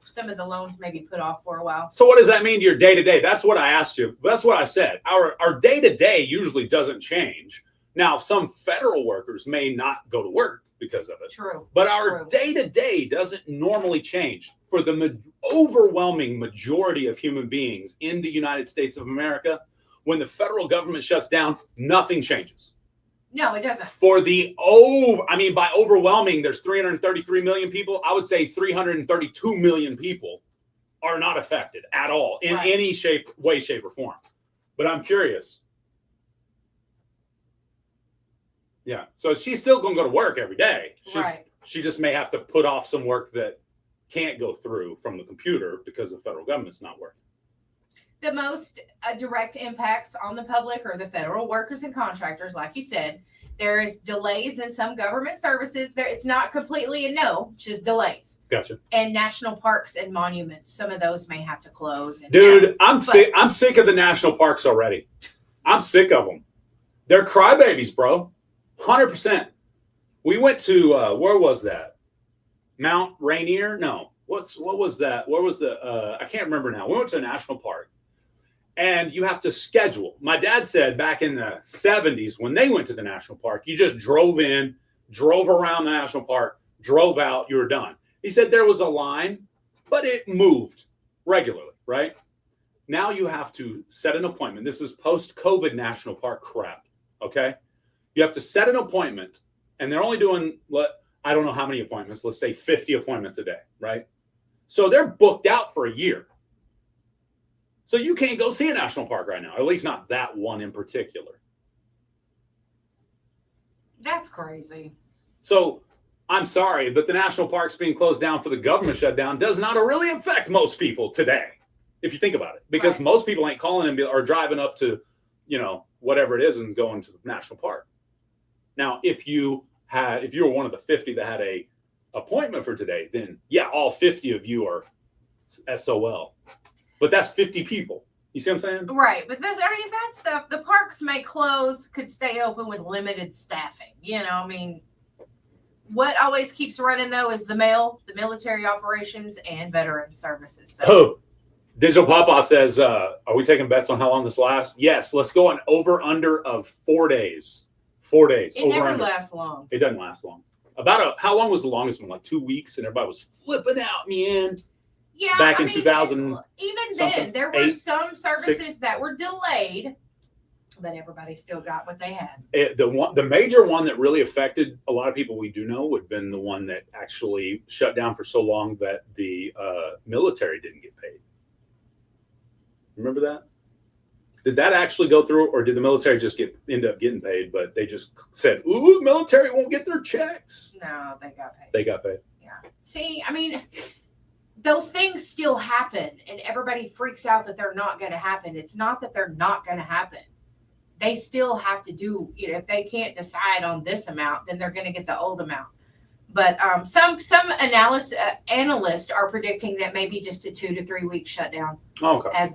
Some of the loans may be put off for a while. So what does that mean to your day to day? That's what I asked you. That's what I said. Our day to day usually doesn't change. Now, some federal workers may not go to work because of it. True. But our day to day doesn't normally change. For the overwhelming majority of human beings in the United States of America, when the federal government shuts down, nothing changes. No, it doesn't. By overwhelming, there's 333 million people. I would say 332 million people are not affected at all in any way, shape, or form. But I'm curious. Yeah. So she's still going to go to work every day. She just may have to put off some work that can't go through from the computer because the federal government's not working. The most direct impacts on the public are the federal workers and contractors. Like you said, there is delays in some government services. It's not completely a no, just delays. Gotcha. And national parks and monuments, some of those may have to close. I'm sick of the national parks already. I'm sick of them. They're crybabies, bro. 100%. We went to where was that? Mount Rainier? No. What was that? Where was I can't remember now. We went to a national park. And you have to schedule. My dad said back in the 70s, when they went to the national park, you just drove in, drove around the national park, drove out, you were done. He said there was a line, but it moved regularly, right? Now you have to set an appointment. This is post-COVID national park crap, okay? You have to set an appointment, and they're only doing, I don't know how many appointments, let's say 50 appointments a day, right? So they're booked out for a year. So you can't go see a national park right now, at least not that one in particular. That's crazy. So I'm sorry, but the national parks being closed down for the government shutdown does not really affect most people today, if you think about it, because most people ain't calling or driving up to, whatever it is and going to the national park. Now, if you were one of the 50 that had a appointment for today, then yeah, all 50 of you are SOL. But that's 50 people. You see what I'm saying? Right. But that stuff, the parks may close, could stay open with limited staffing. What always keeps running though is the military operations and veteran services. So Digital Papa says, are we taking bets on how long this lasts? Yes, let's go on over under of 4 days. 4 days. It never lasts long. It doesn't last long. How long was the longest one? Like 2 weeks, and everybody was flipping out in the end. Yeah, back in 2000. Even then, there were some services that were delayed, but everybody still got what they had. The major one that really affected a lot of people we do know would have been the one that actually shut down for so long that the military didn't get paid. Remember that? Did that actually go through, or did the military just end up getting paid, but they just said, ooh, the military won't get their checks? No, they got paid. They got paid. Yeah. See, those things still happen, and everybody freaks out that they're not going to happen. It's not that they're not going to happen. They still have to do, if they can't decide on this amount, then they're going to get the old amount. But some analysts are predicting that maybe just a 2 to 3 week shutdown as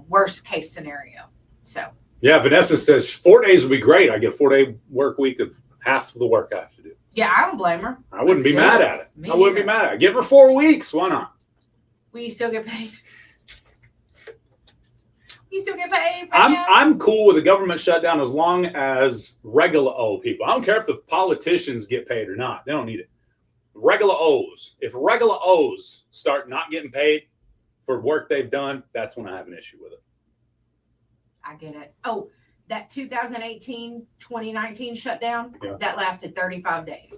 worst case scenario. So yeah, Vanessa says 4 days would be great. I get a 4-day work week of half of the work I have to do. Yeah, I don't blame her. I wouldn't be mad at it. I wouldn't be mad at it. Give her 4 weeks. Why not? Will you still get paid? You still get paid? I'm cool with a government shutdown as long as regular old people. I don't care if the politicians get paid or not. They don't need it. Regular O's. If regular O's start not getting paid for work they've done, that's when I have an issue with it. I get it. Oh, that 2018-2019 shutdown, that lasted 35 days.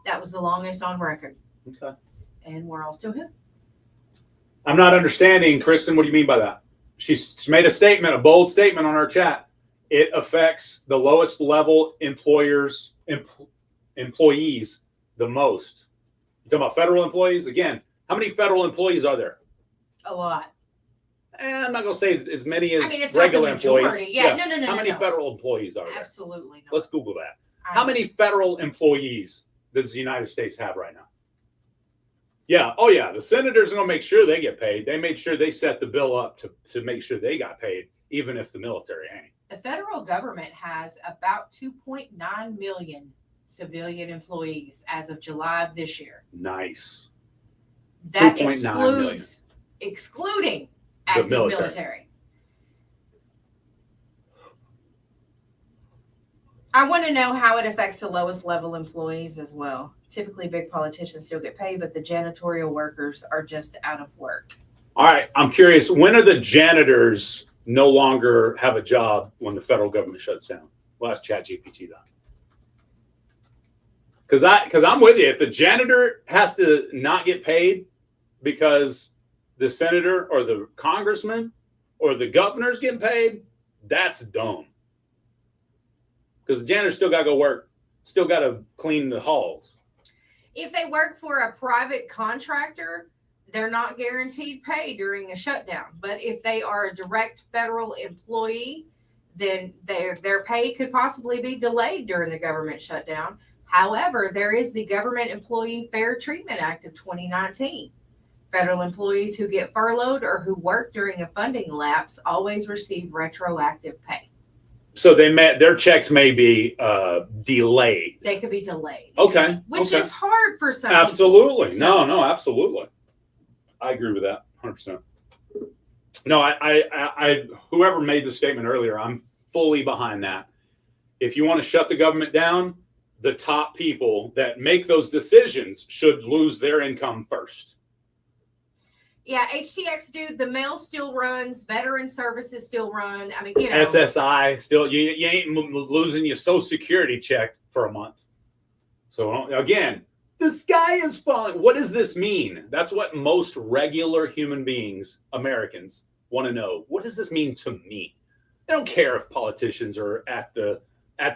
That was the longest on record. Okay. And we're all still here. I'm not understanding, Kristen. What do you mean by that? She's made a bold statement on our chat. It affects the lowest level employees the most. You talking about federal employees? Again, how many federal employees are there? A lot. I'm not going to say as many as it's regular not the majority. employees. Yeah, no. How many federal employees are there? Absolutely not. Let's Google that. How many federal employees does the United States have right now? Yeah. Oh, yeah. The senators are going to make sure they get paid. They made sure they set the bill up to make sure they got paid, even if the military ain't. The federal government has about 2.9 million civilian employees as of July of this year. Nice. That excluding active military. I want to know how it affects the lowest level employees as well. Typically, big politicians still get paid, but the janitorial workers are just out of work. All right. I'm curious, when are the janitors no longer have a job when the federal government shuts down? Well, that's ChatGPT that. Because I'm with you. If the janitor has to not get paid because the senator or the congressman or the governor's getting paid, that's dumb. Because the janitor still got to go work, still got to clean the halls. If they work for a private contractor, they're not guaranteed pay during a shutdown. But if they are a direct federal employee, then their pay could possibly be delayed during the government shutdown. However, there is the Government Employee Fair Treatment Act of 2019. Federal employees who get furloughed or who work during a funding lapse always receive retroactive pay. So their checks may be delayed. They could be delayed. Okay. Which is hard for some Absolutely. people. No, absolutely. I agree with that 100%. No, I whoever made the statement earlier, I'm fully behind that. If you want to shut the government down, the top people that make those decisions should lose their income first. Yeah, HTX, dude, the mail still runs, veteran services still run. I mean, SSI still, you ain't losing your Social Security check for a month. So again, the sky is falling. What does this mean? That's what most regular human beings, Americans, want to know. What does this mean to me? They don't care if politicians are at the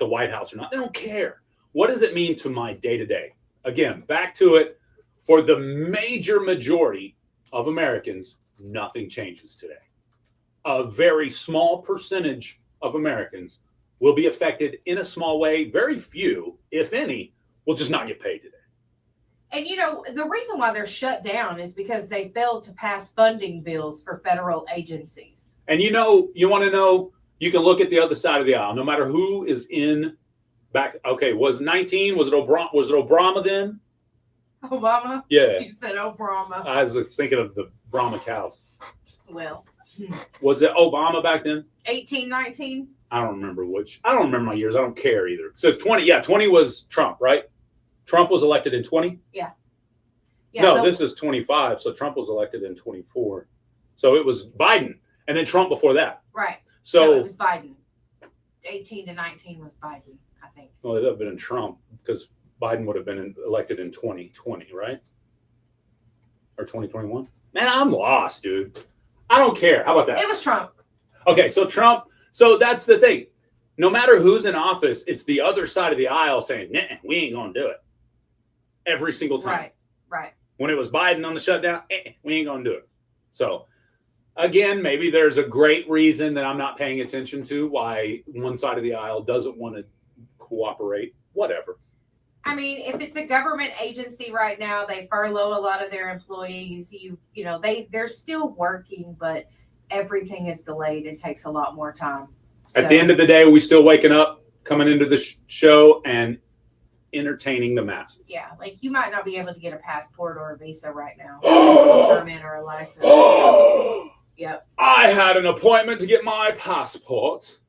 White House or not. They don't care. What does it mean to my day-to-day? Again, back to it. For the major majority of Americans, nothing changes today. A very small percentage of Americans will be affected in a small way. Very few, if any, will just not get paid today. And the reason why they're shut down is because they failed to pass funding bills for federal agencies. And you want to know, you can look at the other side of the aisle. No matter who is in back. Okay, was it Obama then? Obama? Yeah. You said Obama. I was thinking of the Brahma cows. Well. Was it Obama back then? 18, 19? I don't remember which. I don't remember my years. I don't care either. It says 20. Yeah, 20 was Trump, right? Trump was elected in 20? Yeah. No, this is 25. So Trump was elected in 24. So it was Biden. And then Trump before that. Right. So it was Biden. 18 to 19 was Biden, I think. Well, it would have been in Trump because Biden would have been elected in 2020, right? Or 2021? Man, I'm lost, dude. I don't care. How about that? It was Trump. Okay, so Trump. So that's the thing. No matter who's in office, it's the other side of the aisle saying, nah, we ain't going to do it. Every single time. Right. When it was Biden on the shutdown, we ain't going to do it. So, again, maybe there's a great reason that I'm not paying attention to why one side of the aisle doesn't want to cooperate. Whatever. I mean, if it's a government agency right now, they furlough a lot of their employees. They're still working, but everything is delayed. It takes a lot more time. At the end of the day, we still waking up, coming into the show, and entertaining the masses. Yeah, like you might not be able to get a passport or a visa right now, a permit or a license. Yep. I had an appointment to get my passport.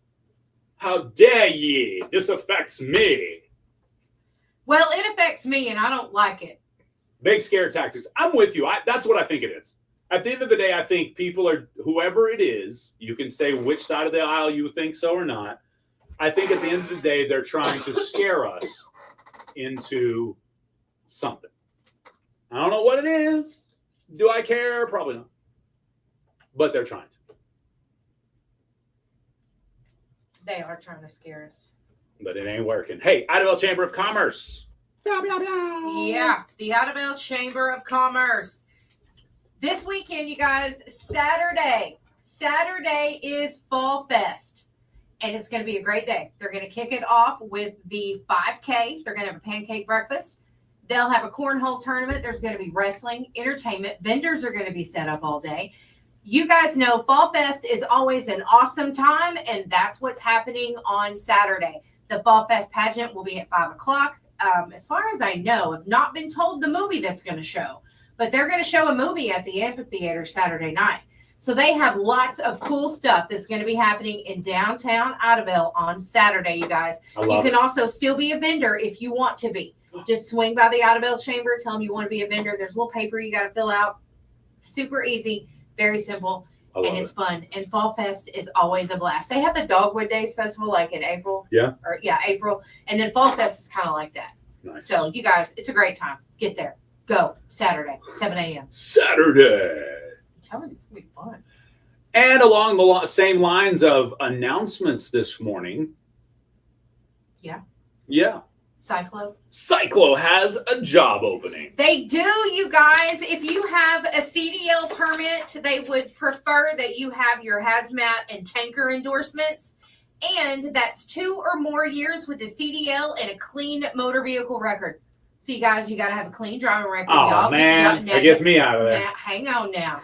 How dare ye? This affects me. Well, it affects me, and I don't like it. Big scare tactics. I'm with you. That's what I think it is. At the end of the day, I think people are, whoever it is, you can say which side of the aisle you think so or not. I think at the end of the day, they're trying to scare us into something. I don't know what it is. Do I care? Probably not. But they're trying to. They are trying to scare us. But it ain't working. Hey, Idabel Chamber of Commerce. Yeah, the Idabel Chamber of Commerce. This weekend, you guys, Saturday is Fall Fest. And it's going to be a great day. They're going to kick it off with the 5K. They're going to have a pancake breakfast. They'll have a cornhole tournament. There's going to be wrestling, entertainment. Vendors are going to be set up all day. You guys know Fall Fest is always an awesome time, and that's what's happening on Saturday. The Fall Fest pageant will be at 5 o'clock. As far as I know, I've not been told the movie that's going to show, but they're going to show a movie at the amphitheater Saturday night. So they have lots of cool stuff that's going to be happening in downtown Idabel on Saturday, you guys. You can also still be a vendor if you want to be. Just swing by the Idabel Chamber, tell them you want to be a vendor. There's a little paper you got to fill out. Super easy, very simple, and it's fun. And Fall Fest is always a blast. They have the Dogwood Days Festival like in April. April. And then Fall Fest is kind of like that. Nice. So you guys, it's a great time. Get there. Go. Saturday, 7 a.m. Saturday. I'm telling you, it's going to be fun. And along the same lines of announcements this morning. Yeah. Cyclo has a job opening. They do, you guys. If you have a CDL permit, they would prefer that you have your hazmat and tanker endorsements. And that's 2 or more years with a CDL and a clean motor vehicle record. So you guys, you got to have a clean driving record. Oh, man. That gets me out of there. Now, hang on now.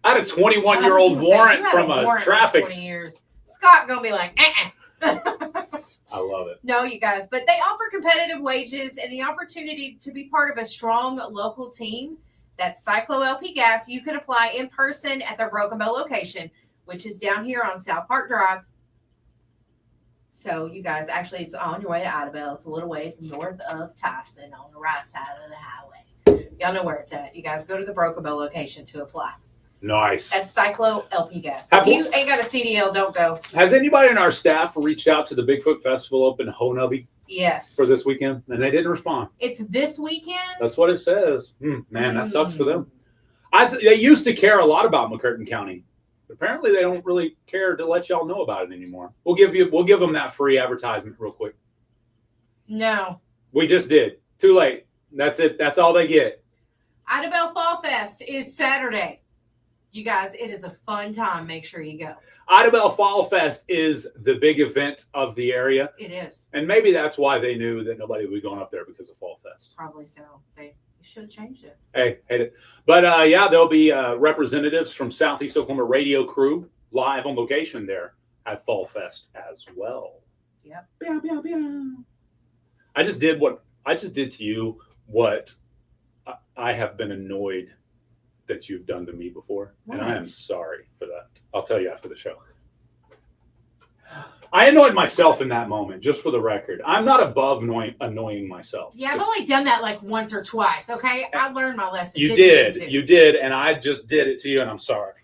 I had a 21-year-old warrant from a traffic. 20 years. Scott going to be like, I love it. No, you guys, but they offer competitive wages and the opportunity to be part of a strong local team. That's Cyclo LP Gas. You can apply in person at their Broken Bow location, which is down here on South Park Drive. So you guys, actually, it's on your way to Idabel. It's a little ways north of Tyson on the right side of the highway. Y'all know where it's at. You guys go to the Broken Bow location to apply. Nice. That's Cyclo LP Gas. If you ain't got a CDL, don't go. Has anybody in our staff reached out to the Bigfoot Festival up in Honubby? Yes. For this weekend? And they didn't respond. It's this weekend? That's what it says. Man, that sucks for them. They used to care a lot about McCurtain County. Apparently, they don't really care to let y'all know about it anymore. We'll give them that free advertisement real quick. No. We just did. Too late. That's it. That's all they get. Idabel Fall Fest is Saturday. You guys, it is a fun time. Make sure you go. Idabel Fall Fest is the big event of the area. It is. And maybe that's why they knew that nobody would be going up there because of Fall Fest. Probably so. They should have changed it. Hey, hate it. But yeah, there'll be representatives from Southeast Oklahoma radio crew live on location there at Fall Fest as well. Yep. I just did to you what I have been annoyed that you've done to me before. What? And I am sorry for that. I'll tell you after the show. I annoyed myself in that moment, just for the record. I'm not above annoying myself. Yeah, I've only done that like once or twice. Okay, I learned my lesson. You did, and I just did it to you, and I'm sorry.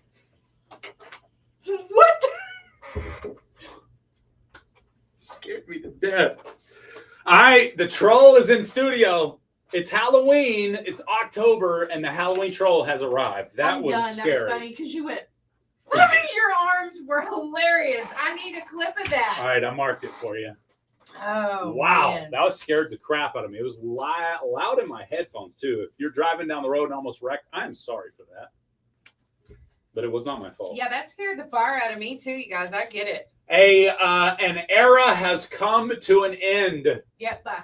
What? Scared me to death. All right, the troll is in studio. It's Halloween. It's October, and the Halloween troll has arrived. That was scary. That was funny because you went. Your arms were hilarious. I need a clip of that. All right, I marked it for you. Oh, wow, man. That was scared the crap out of me. It was loud in my headphones too. If you're driving down the road and almost wrecked, I'm sorry for that. But it was not my fault. Yeah, that scared the fire out of me too, you guys. I get it. An era has come to an end. Yep. Bye.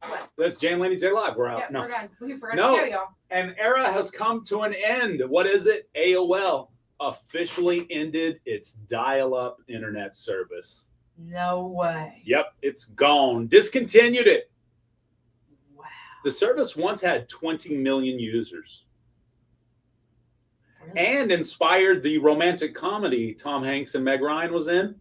What? That's Jan Laney J Live. We're out. Yeah, No. we're done. We forgot No. to tell y'all. An era has come to an end. What is it? AOL officially ended its dial-up internet service. No way. Yep, it's gone. Discontinued it. Wow. The service once had 20 million users. Really? And inspired the romantic comedy Tom Hanks and Meg Ryan was in.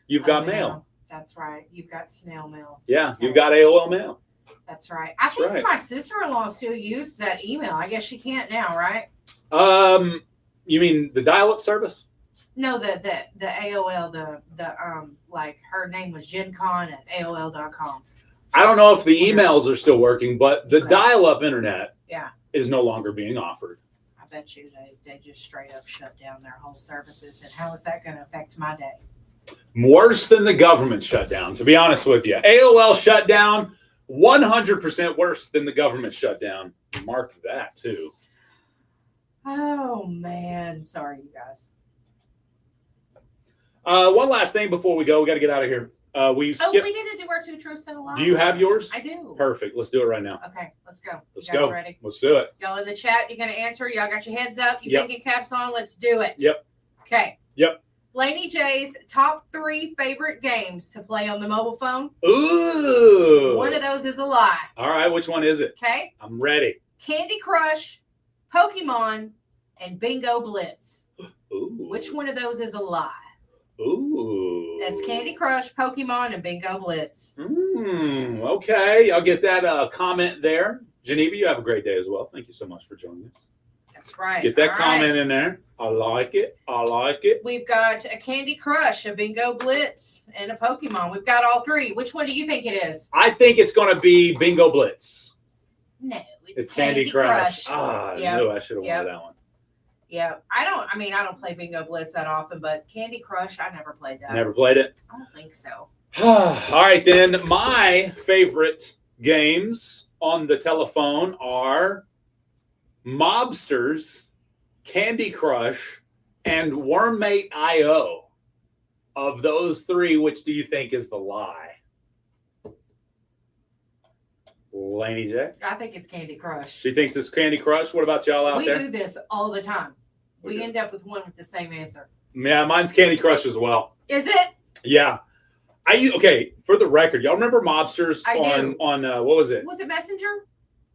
You've Got Mail. That's right. You've got snail mail. Yeah, you've got AOL mail. That's right. I think my sister-in-law still used that email. I guess she can't now, right? You mean the dial-up service? No, the AOL, the like her name was GenCon at AOL.com. I don't know if the emails are still working, but the dial-up internet is no longer being offered. I bet you they just straight up shut down their whole services. And how is that going to affect my day? Worse than the government shutdown, to be honest with you. AOL shutdown, 100% worse than the government shutdown. Mark that too. Oh man, sorry you guys. One last thing before we go, we got to get out of here. We didn't do our two truths and a lie. Do you have yours? I do. Perfect. Let's do it right now. Okay, let's go. Let's you guys go. Ready? Let's do it. Y'all in the chat, you gonna answer? Y'all got your heads up? You Yep. thinking caps on? Let's do it. Yep. Okay. Yep. Laney J's top 3 favorite games to play on the mobile phone. Ooh. One of those is a lie. All right, which one is it? Okay. I'm ready. Candy Crush, Pokemon, and Bingo Blitz. Ooh. Which one of those is a lie? Ooh. That's Candy Crush, Pokemon, and Bingo Blitz. Okay, I'll get that comment there. Geneva, you have a great day as well. Thank you so much for joining us. That's right. Get that All comment right. in there. I like it. I like it. We've got a Candy Crush, a Bingo Blitz, and a Pokemon. We've got all 3. Which one do you think it is? I think it's going to be Bingo Blitz. No, It's Candy Crush. Ah, Yep. I knew I should have Yep. won that one. Yeah, I don't play Bingo Blitz that often, but Candy Crush, I never played that. Never played it? I don't think so. All right, then. My favorite games on the telephone are Mobsters, Candy Crush, and Wormmate IO. Of those 3, which do you think is the lie? Laney J? I think it's Candy Crush. She thinks it's Candy Crush. What about y'all out We there? do this all the time. We end up with one with the same answer. Yeah, mine's Candy Crush as well. Is it? Yeah. Okay, for the record, y'all remember Mobsters I do. on what was it? Was it Messenger?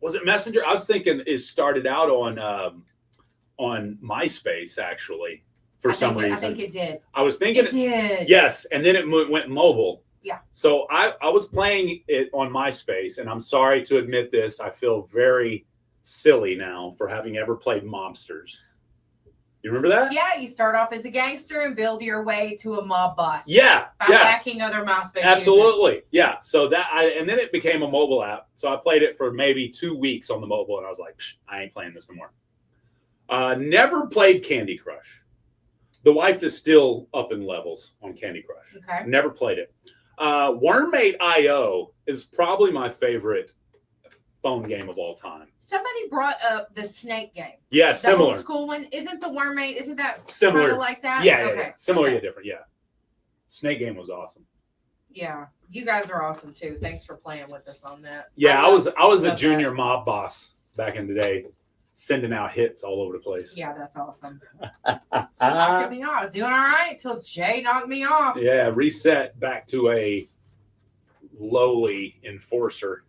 Was it Messenger? I was thinking it started out on MySpace actually for some reason. I think it did. I was thinking It did. Yes, and then it went mobile. Yeah. So I was playing it on MySpace, and I'm sorry to admit this. I feel very silly now for having ever played Mobsters. You remember that? Yeah, you start off as a gangster and build your way to a mob boss. Yeah, By yeah. hacking other MySpace Absolutely. users. Yeah. So and then it became a mobile app. So I played it for maybe 2 weeks on the mobile, and I was like, I ain't playing this no more. Never played Candy Crush. The wife is still up in levels on Candy Crush. Okay. Never played it. Wormmate IO is probably my favorite phone game of all time. Somebody brought up the snake game. Yeah, the similar. old school one. Isn't the Wormmate? Isn't that Similar. kind of like that? Yeah, Okay. yeah. Similar Okay. yet different. Yeah. Snake game was awesome. Yeah, you guys are awesome too. Thanks for playing with us on that. Yeah, I was a love junior that. mob boss back in the day, sending out hits all over the place. Yeah, that's awesome. So knocking me off. I was doing all right till Jay knocked me off. Yeah, reset back to a lowly enforcer.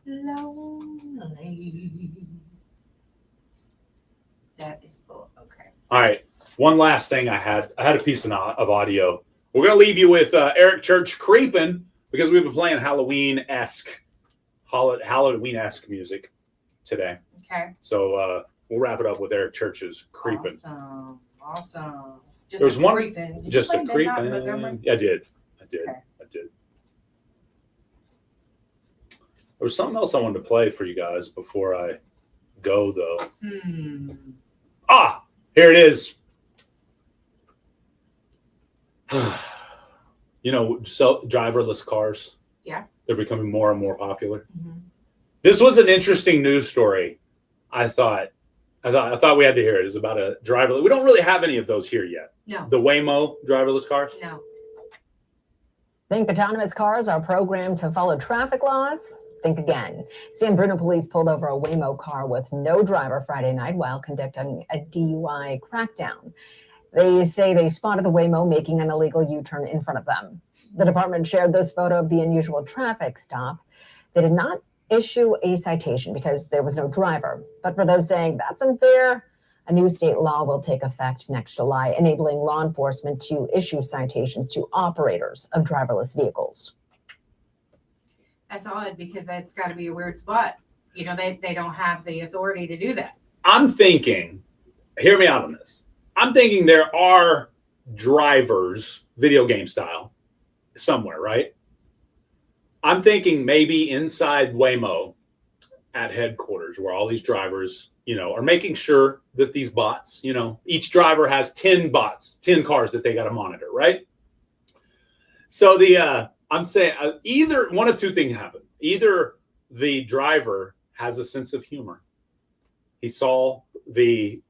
Lonely. That is full. Okay. All right, one last thing. I had a piece of audio. We're gonna leave you with Eric Church "Creepin'" because we've been playing Halloween-esque music today. Okay. So we'll wrap it up with Eric Church's "Creepin'." Awesome. Just There's one, creeping. Did just you a play Midnight creeping. Montgomery? I did. Okay. There was something else I wanted to play for you guys before I go, though. Here it is. You know, driverless cars. Yeah. They're becoming more and more popular. This was an interesting news story. I thought we had to hear it. It's about a driverless. We don't really have any of those here yet. No. The Waymo driverless cars. No. Think autonomous cars are programmed to follow traffic laws? Think again. San Bruno police pulled over a Waymo car with no driver Friday night while conducting a DUI crackdown. They say they spotted the Waymo making an illegal U-turn in front of them. The department shared this photo of the unusual traffic stop. They did not issue a citation because there was no driver. But for those saying that's unfair, a new state law will take effect next July, enabling law enforcement to issue citations to operators of driverless vehicles. That's odd because that's got to be a weird spot. You know, they don't have the authority to do that. I'm thinking, hear me out on this. I'm thinking there are drivers, video game style, somewhere, right? I'm thinking maybe inside Waymo at headquarters where all these drivers, you know, are making sure that these bots, you know, each driver has 10 bots, 10 cars that they got to monitor, right? So I'm saying either one of two things happen. Either the driver has a sense of humor. He saw the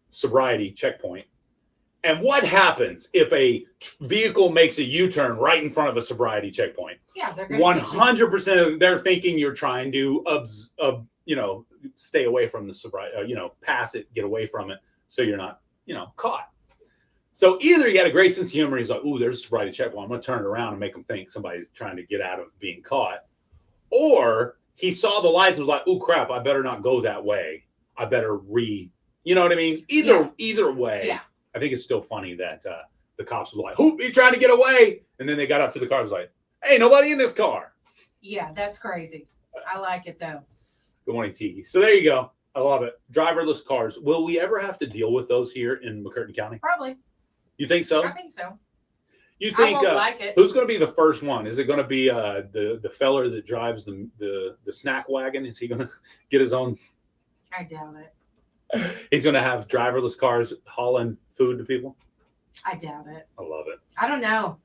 sobriety checkpoint. And what happens if a vehicle makes a U-turn right in front of a sobriety checkpoint? Yeah, they're 100% of they're thinking you're trying to, stay away from the sobriety, pass it, get away from it, so you're not, caught. So either you got a great sense of humor, he's like, "Ooh, there's a sobriety checkpoint. I'm going to turn it around and make them think somebody's trying to get out of being caught," or he saw the lights and was like, "Ooh, crap! I better not go that way. I better you know what I mean?" Either way. Yeah. I think it's still funny that the cops were like, "Who are you trying to get away?" And then they got up to the car and was like, "Hey, nobody in this car." Yeah, that's crazy. I like it though. Good morning, Tiki. So there you go. I love it. Driverless cars. Will we ever have to deal with those here in McCurtain County? Probably. You think so? I think so. You think I won't like it. Who's going to be the first one? Is it going to be the feller that drives the snack wagon? Is he going to get his own? I doubt it. He's going to have driverless cars hauling food to people? I doubt it. I love it. I don't know.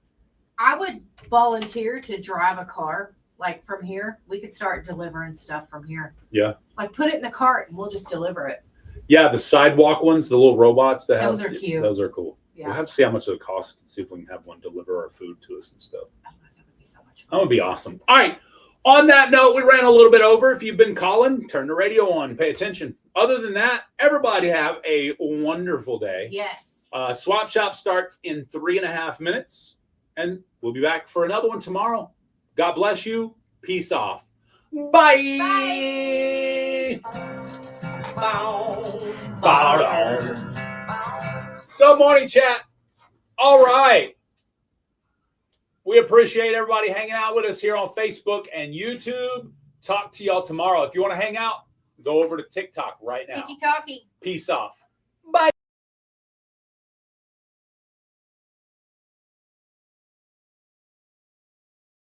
I would volunteer to drive a car like from here. We could start delivering stuff from here. Yeah. Like put it in the cart and we'll just deliver it. Yeah, the sidewalk ones, the little robots that Those are cute. Those are cool. Yeah. We'll have to see how much it costs and see if we can have one deliver our food to us and stuff. Oh, that would be so much fun. That would be awesome. All right. On that note, we ran a little bit over. If you've been calling, turn the radio on, pay attention. Other than that, everybody have a wonderful day. Yes. Swap Shop starts in 3.5 minutes, and we'll be back for another one tomorrow. God bless you. Peace off. Bye. Good morning, chat. All right. We appreciate everybody hanging out with us here on Facebook and YouTube. Talk to y'all tomorrow. If you want to hang out, go over to TikTok right now. Tiki-talkie. Peace off. Bye.